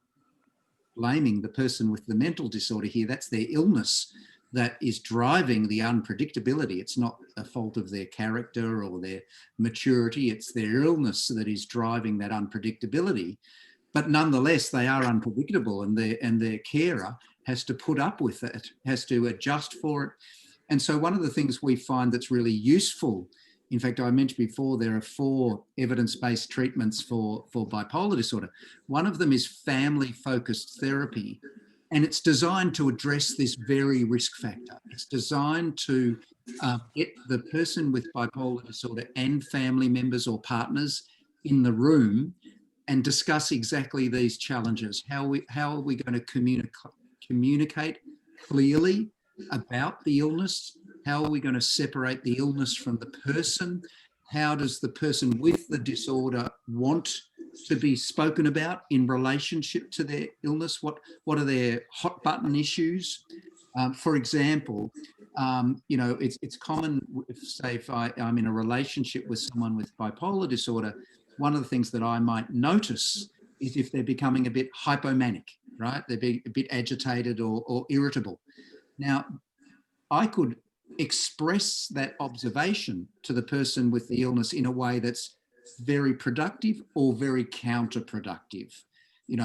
Speaker 7: blaming the person with the mental disorder here. That's their illness that is driving the unpredictability. It's not a fault of their character or their maturity. It's their illness that is driving that unpredictability. But nonetheless, they are unpredictable, and their carer has to put up with it, has to adjust for it. And so one of the things we find that's really useful, in fact, I mentioned before, there are 4 evidence-based treatments for bipolar disorder. One of them is family-focused therapy, and it's designed to address this very risk factor. It's designed to get the person with bipolar disorder and family members or partners in the room and discuss exactly these challenges. How are we going to communicate clearly about the illness? How are we going to separate the illness from the person? How does the person with the disorder want to be spoken about in relationship to their illness? What are their hot button issues? For example, it's common, if I'm in a relationship with someone with bipolar disorder, one of the things that I might notice is if they're becoming a bit hypomanic, right? They're being a bit agitated or irritable. Now, I could express that observation to the person with the illness in a way that's very productive or very counterproductive,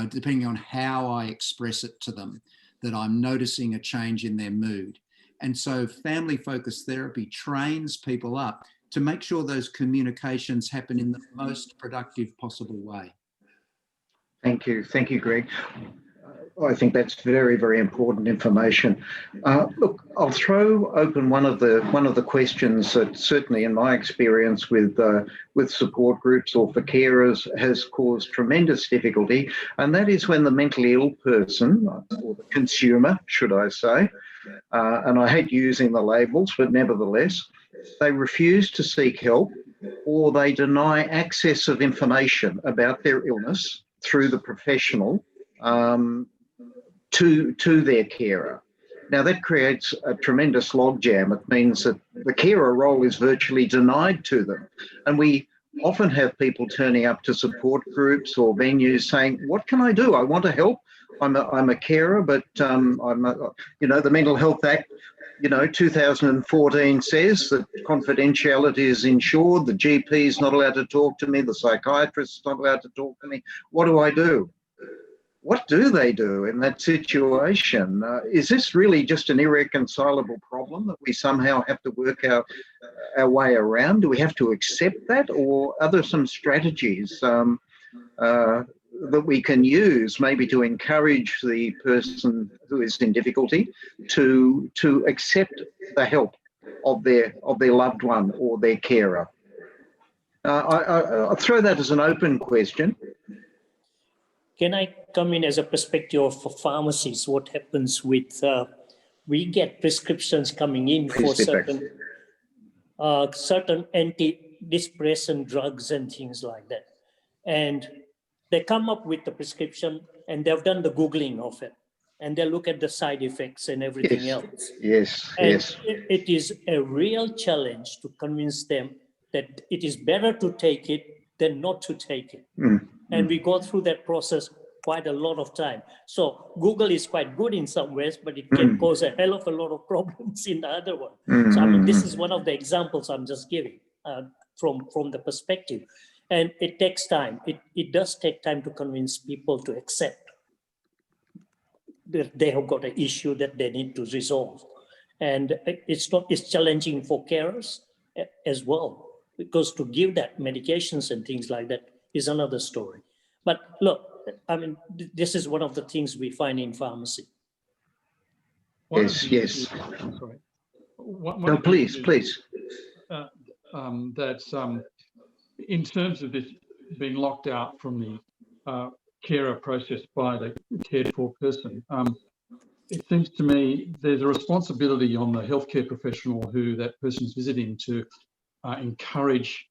Speaker 7: depending on how I express it to them, that I'm noticing a change in their mood. And so family-focused therapy trains people up to make sure those communications happen in the most productive possible way.
Speaker 4: Thank you, Greg. I think that's very, very important information. Look, I'll throw open one of the questions that certainly in my experience with support groups or for carers has caused tremendous difficulty, and that is when the mentally ill person, or the consumer, should I say, and I hate using the labels, but nevertheless, they refuse to seek help or they deny access of information about their illness through the professional to their carer. Now that creates a tremendous logjam. It means that the carer role is virtually denied to them. And we often have people turning up to support groups or venues saying, what can I do? I want to help. I'm a carer, but the Mental Health Act, 2014 says that confidentiality is ensured. The GP is not allowed to talk to me. The psychiatrist is not allowed to talk to me. What do I do? What do they do in that situation? Is this really just an irreconcilable problem that we somehow have to work our way around? Do we have to accept that, or are there some strategies that we can use maybe to encourage the person who is in difficulty to accept the help of their loved one or their carer? I'll throw that as an open question.
Speaker 3: Can I come in as a perspective for pharmacies? What happens with, we get prescriptions coming in for certain antidepressant drugs and things like that. And they come up with the prescription and they've done the Googling of it. And they look at the side effects and everything else.
Speaker 4: Yes.
Speaker 3: It is a real challenge to convince them that it is better to take it than not to take it. And we go through that process quite a lot of time. So Google is quite good in some ways, but it can cause a hell of a lot of problems in the other one. So I mean, this is one of the examples I'm just giving from the perspective. And it takes time. It does take time to convince people to accept that they have got an issue that they need to resolve. And it's challenging for carers as well, because to give that medications and things like that is another story. But look, I mean, this is one of the things we find in pharmacy.
Speaker 4: Yes.
Speaker 9: Sorry.
Speaker 4: No, please.
Speaker 9: That's in terms of this being locked out from the carer process by the cared for person, it seems to me there's a responsibility on the healthcare professional who that person is visiting to encourage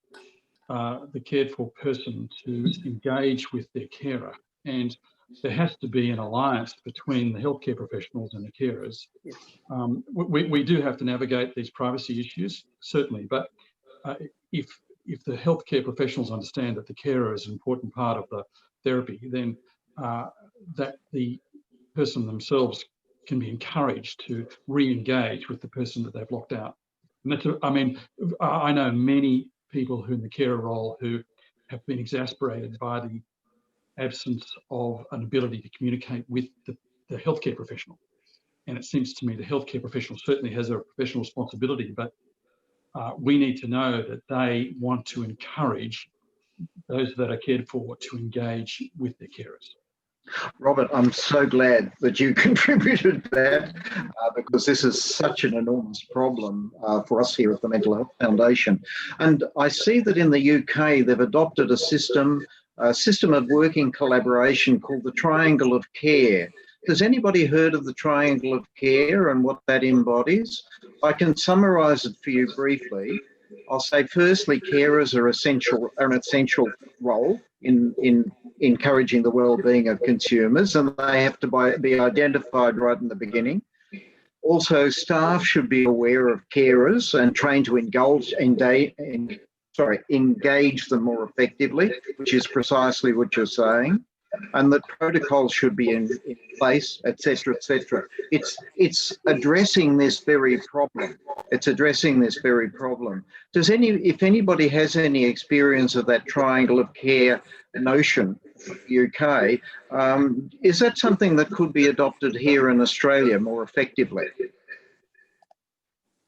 Speaker 9: the cared for person to engage with their carer. And there has to be an alliance between the healthcare professionals and the carers. We do have to navigate these privacy issues, certainly, but if the healthcare professionals understand that the carer is an important part of the therapy, then that the person themselves can be encouraged to re-engage with the person that they've locked out. And that's, I know many people who in the carer role who have been exasperated by the absence of an ability to communicate with the healthcare professional. And it seems to me the healthcare professional certainly has a professional responsibility, but we need to know that they want to encourage those that are cared for to engage with their carers.
Speaker 4: Robert, I'm so glad that you contributed that because this is such an enormous problem for us here at the Mental Health Foundation. And I see that in the UK, they've adopted a system of working collaboration called the Triangle of Care. Has anybody heard of the Triangle of Care and what that embodies? I can summarise it for you briefly. I'll say, firstly, carers are an essential role in encouraging the well-being of consumers, and they have to be identified right in the beginning. Also, staff should be aware of carers and trained to engage them more effectively, which is precisely what you're saying, and that protocols should be in place, etc., etc. It's addressing this very problem. If anybody has any experience of that Triangle of Care notion in the UK, is that something that could be adopted here in Australia more effectively?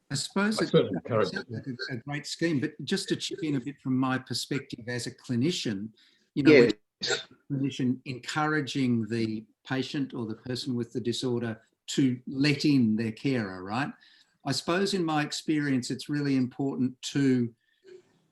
Speaker 7: I suppose it
Speaker 9: certainly encourage
Speaker 7: sounds
Speaker 9: it.
Speaker 7: like a great scheme, but just to chip in a bit from my perspective as a clinician, we
Speaker 10: Yes.
Speaker 7: talk about the clinician encouraging the patient or the person with the disorder to let in their carer, right? I suppose in my experience, it's really important to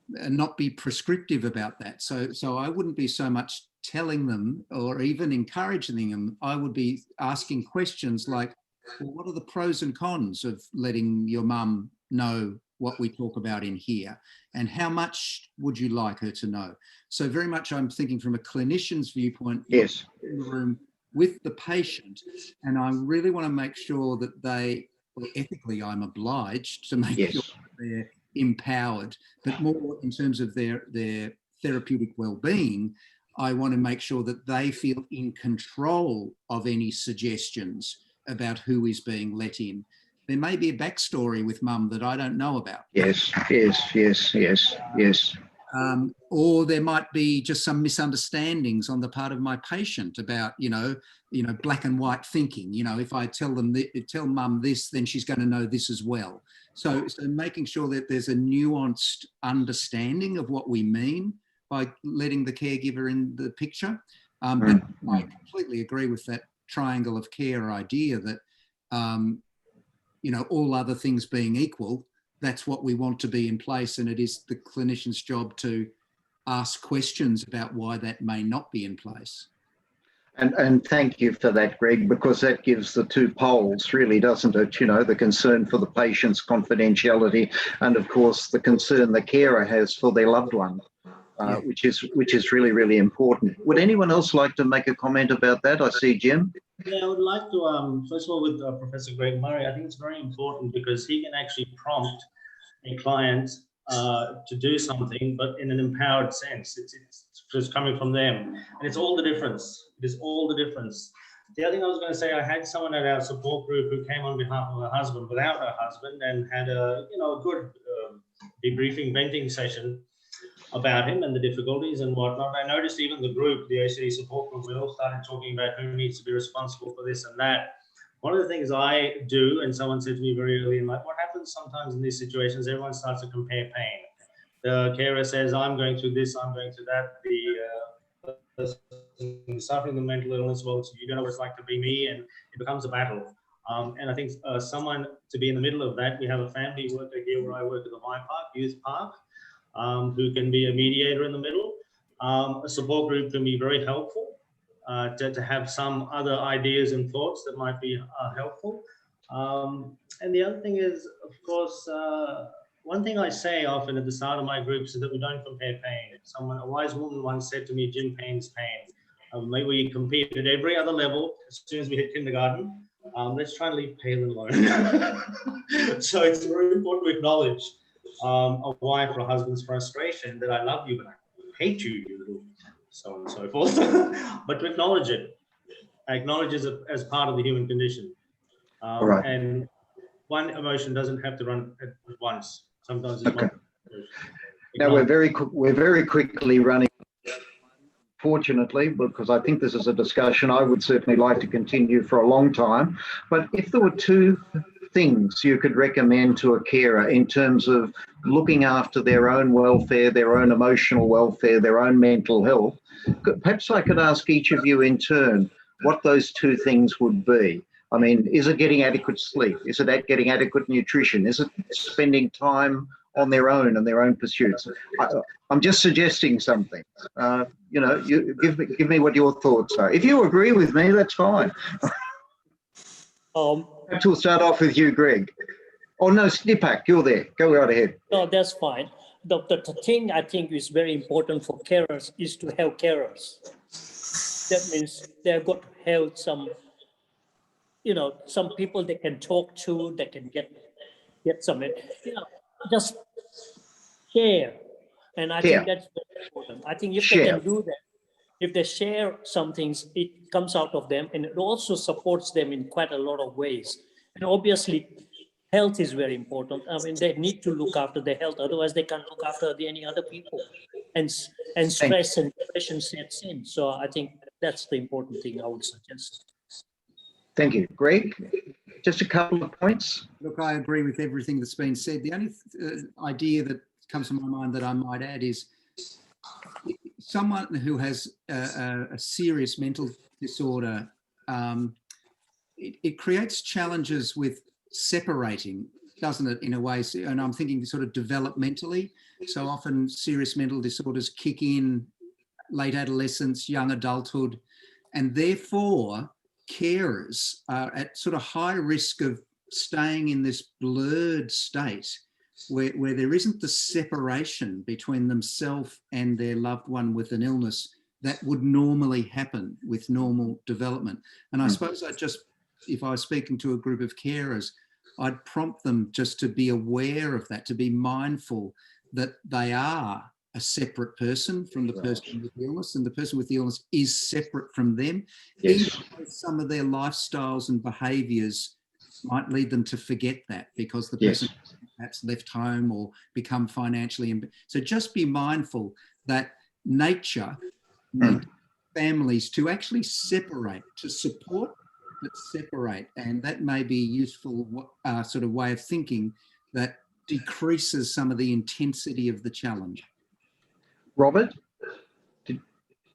Speaker 7: not be prescriptive about that. So I wouldn't be so much telling them or even encouraging them. I would be asking questions like, well, what are the pros and cons of letting your mum know what we talk about in here? And how much would you like her to know? So very much I'm thinking from a clinician's viewpoint,
Speaker 10: Yes.
Speaker 7: in the room with the patient. And I really want to make sure that well, ethically, I'm obliged to make sure that they're empowered, but more in terms of their therapeutic well-being, I want to make sure that they feel in control of any suggestions about who is being let in. There may be a backstory with mum that I don't know about.
Speaker 10: Yes.
Speaker 7: Or there might be just some misunderstandings on the part of my patient about, black and white thinking. If I tell mum this, then she's going to know this as well. So making sure that there's a nuanced understanding of what we mean by letting the caregiver in the picture. But I completely agree with that triangle of care idea that, all other things being equal, that's what we want to be in place. And it is the clinician's job to ask questions about why that may not be in place.
Speaker 10: And thank you for that, Greg, because that gives the two poles, really, doesn't it? The concern for the patient's confidentiality and, of course, the concern the carer has for their loved one, which is really, really important. Would anyone else like to make a comment about that? I see Jim.
Speaker 8: Yeah, I would like to, first of all, with Professor Greg Murray, I think it's very important because he can actually prompt a client to do something, but in an empowered sense. It's just coming from them. And it's all the difference. It is all the difference. The other thing I was going to say, I had someone at our support group who came on behalf of her husband without her husband and had a good debriefing, venting session about him and the difficulties and whatnot. I noticed even the group, the ACD support group, we all started talking about who needs to be responsible for this and that. One of the things I do, and someone said to me very early in life, what happens sometimes in these situations, everyone starts to compare pain. The carer says, I'm going through this, I'm going through that. The person suffering the mental illness, well, you don't know what it's like to be me, and it becomes a battle. And I think someone to be in the middle of that, we have a family worker here where I work at the Y Park, Youth Park, who can be a mediator in the middle. A support group can be very helpful. To have some other ideas and thoughts that might be helpful. And the other thing is, of course, one thing I say often at the start of my groups is that we don't compare pain. A wise woman once said to me, Jim, pain's pain. Maybe we compete at every other level as soon as we hit kindergarten. Let's try and leave pain alone. So it's very important to acknowledge a wife or a husband's frustration that I love you, but I hate you, you little so on and so forth. But to acknowledge it, acknowledge it as part of the human condition.
Speaker 10: Right.
Speaker 8: And one emotion doesn't have to run at once. Sometimes it's
Speaker 10: okay. Now we're very quickly running. Fortunately, because I think this is a discussion I would certainly like to continue for a long time. But if there were two things you could recommend to a carer in terms of looking after their own welfare, their own emotional welfare, their own mental health, perhaps I could ask each of you in turn what those two things would be. I mean, is it getting adequate sleep? Is it getting adequate nutrition? Is it spending time on their own and their own pursuits? I'm just suggesting something. You give me what your thoughts are. If you agree with me, that's fine. Perhaps we'll start off with you, Greg. Oh no, Snipak, you're there. Go right ahead.
Speaker 3: No, that's fine. The thing I think is very important for carers is to have carers. That means they've got to have some people they can talk to, they can get some, just share. And I think that's very important. I think if they can do that, if they share some things, it comes out of them and it also supports them in quite a lot of ways. And obviously, health is very important. I mean, they need to look after their health, otherwise they can't look after any other people. And stress and depression sets in. So I think that's the important thing I would suggest.
Speaker 10: Thank you. Greg? just a couple of points.
Speaker 7: Look, I agree with everything that's been said. The only idea that comes to my mind that I might add is someone who has a serious mental disorder, it creates challenges with separating, doesn't it, in a way? And I'm thinking sort of developmentally. So often serious mental disorders kick in late adolescence, young adulthood, and therefore carers are at sort of high risk of staying in this blurred state where there isn't the separation between themselves and their loved one with an illness that would normally happen with normal development. And I suppose if I was speaking to a group of carers, I'd prompt them just to be aware of that, to be mindful that they are a separate person from the person with the illness, and the person with the illness is separate from them.
Speaker 10: Yes.
Speaker 7: Even though some of their lifestyles and behaviours might lead them to forget that because the person perhaps left home or become financially. So just be mindful that nature needs families to actually separate, to support but separate, and that may be a useful sort of way of thinking that decreases some of the intensity of the challenge.
Speaker 10: Robert?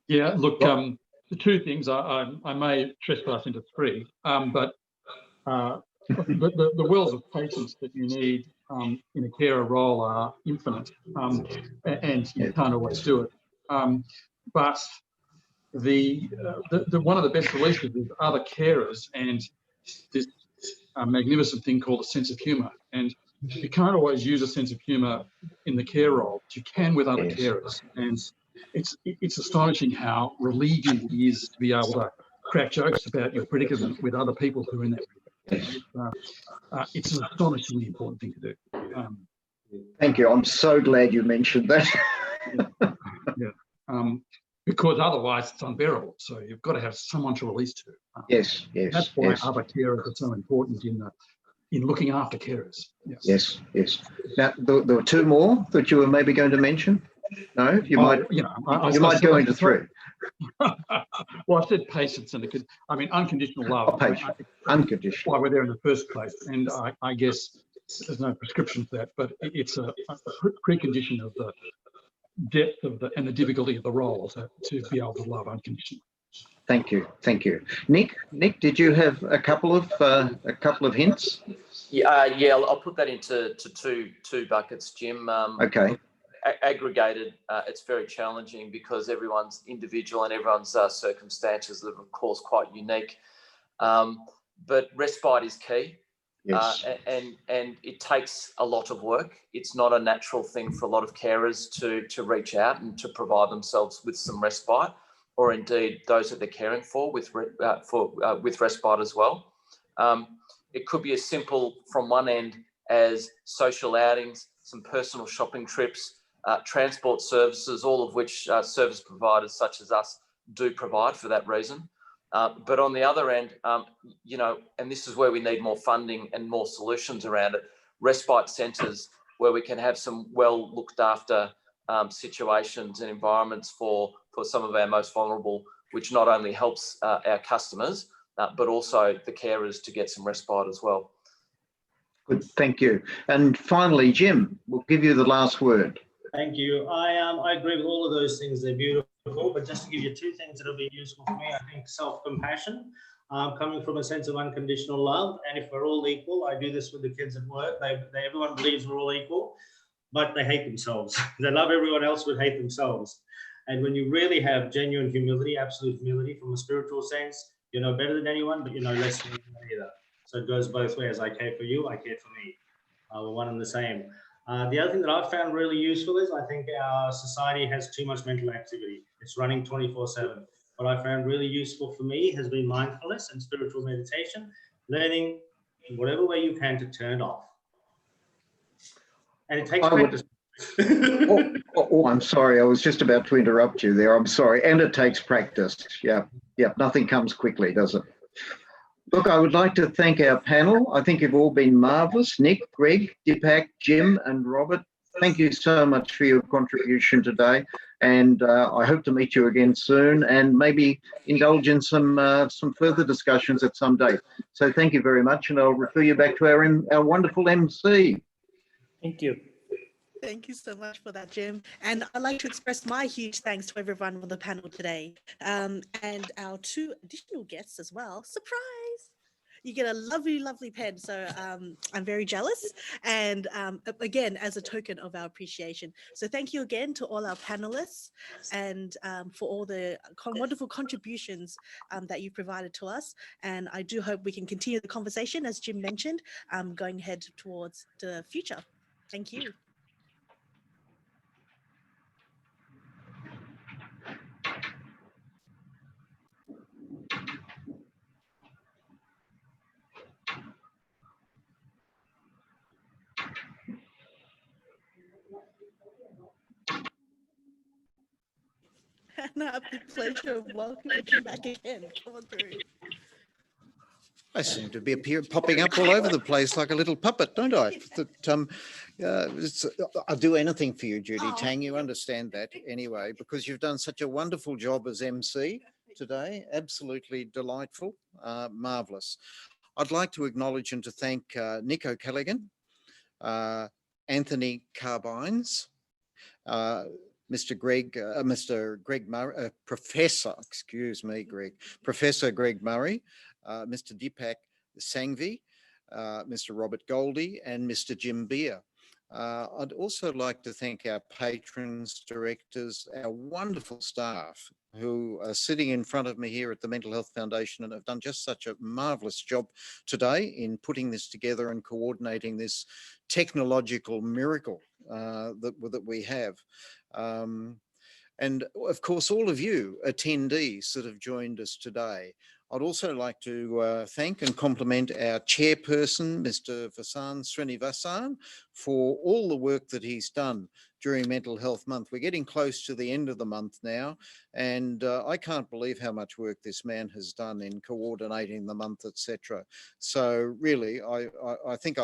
Speaker 9: Yeah, look, the two things I may trespass into three, but the wells of patience that you need in a carer role are infinite, and you can't always do it. But the one of the best solutions is other carers and this magnificent thing called a sense of humour. And you can't always use a sense of humour in the care role, but you can with other carers. And it's astonishing how relieving it is to be able to crack jokes about your predicament with other people who are in that predicament. It's an astonishingly important thing to do.
Speaker 10: Thank you. I'm so glad you mentioned that.
Speaker 9: Because otherwise it's unbearable. So you've got to have someone to release to.
Speaker 10: Yes.
Speaker 9: That's why other carers are so important in looking after carers.
Speaker 10: Yes. Now, there were two more that you were maybe going to mention. No, you might. You might go into three.
Speaker 9: Well, I said patience, and unconditional love.
Speaker 10: Unconditional.
Speaker 9: Why we're there in the first place, and I guess there's no prescription for that, but it's a precondition of the depth of and the difficulty of the role to be able to love unconditionally.
Speaker 10: Thank you. Nick, did you have a couple of hints?
Speaker 6: Yeah, I'll put that into two buckets, Jim.
Speaker 10: Okay.
Speaker 6: Aggregated, it's very challenging because everyone's individual and everyone's circumstances are of course quite unique. But respite is key.
Speaker 10: Yes.
Speaker 6: And it takes a lot of work. It's not a natural thing for a lot of carers to reach out and to provide themselves with some respite, or indeed those that they're caring for with respite as well. It could be as simple from one end as social outings, some personal shopping trips, transport services, all of which service providers such as us do provide for that reason. But on the other end, and this is where we need more funding and more solutions around it, respite centres where we can have some well looked after situations and environments for some of our most vulnerable, which not only helps our customers, but also the carers to get some respite as well.
Speaker 10: Good, thank you. And finally, Jim, we'll give you the last word.
Speaker 8: Thank you. I agree with all of those things. They're beautiful, but just to give you two things that will be useful for me, I think self-compassion, coming from a sense of unconditional love. And if we're all equal, I do this with the kids at work. Everyone believes we're all equal, but they hate themselves. They love everyone else, but hate themselves. And when you really have genuine humility, absolute humility from a spiritual sense, you're no better than anyone, but you're no less than anyone either. So it goes both ways. I care for you, I care for me. We're one and the same. The other thing that I've found really useful is I think our society has too much mental activity. It's running 24/7. What I found really useful for me has been mindfulness and spiritual meditation, learning in whatever way you can to turn it off. And it takes practice.
Speaker 10: I'm sorry. I was just about to interrupt you there. I'm sorry. And it takes practice. Yeah. Nothing comes quickly, does it? Look, I would like to thank our panel. I think you've all been marvellous. Nick, Greg, Deepak, Jim and Robert, thank you so much for your contribution today, and I hope to meet you again soon, and maybe indulge in some further discussions at some date. So thank you very much, and I'll refer you back to our wonderful MC.
Speaker 3: Thank you.
Speaker 1: Thank you so much for that, Jim. And I'd like to express my huge thanks to everyone on the panel today, and our two additional guests as well. Surprise! You get a lovely, lovely pen. So I'm very jealous. And again, as a token of our appreciation. So thank you again to all our panelists and for all the wonderful contributions that you provided to us. And I do hope we can continue the conversation, as Jim mentioned, going ahead towards the future. Thank you. And I have the pleasure of welcoming you back again. Come on through.
Speaker 4: I seem to be popping up all over the place like a little puppet, don't I? I'll do anything for you, Judy Tang. You understand that anyway, because you've done such a wonderful job as MC today. Absolutely delightful, marvellous. I'd like to acknowledge and to thank Nick O'Callaghan, Anthony Carbines, Mr. Greg Murray, Professor Greg Murray, Mr. Deepak Sangvi, Mr. Robert Goldie, and Mr. Jim Beer. I'd also like to thank our patrons, directors, our wonderful staff who are sitting in front of me here at the Mental Health Foundation and have done just such a marvellous job today in putting this together and coordinating this technological miracle that we have. And of course, all of you attendees that have joined us today. I'd also like to thank and compliment our chairperson, Mr. Vasan Srinivasan, for all the work that he's done during Mental Health Month. We're getting close to the end of the month now, and I can't believe how much work this man has done in coordinating the month, etc. So really, I think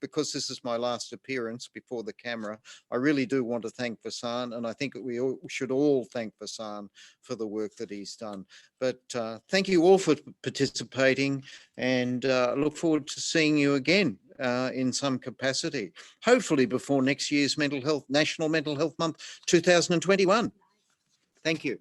Speaker 4: because this is my last appearance before the camera, I really do want to thank Vasan, and I think that we should all thank Vasan for the work that he's done. But thank you all for participating, and look forward to seeing you again in some capacity, hopefully before next year's National Mental Health Month 2021. Thank you.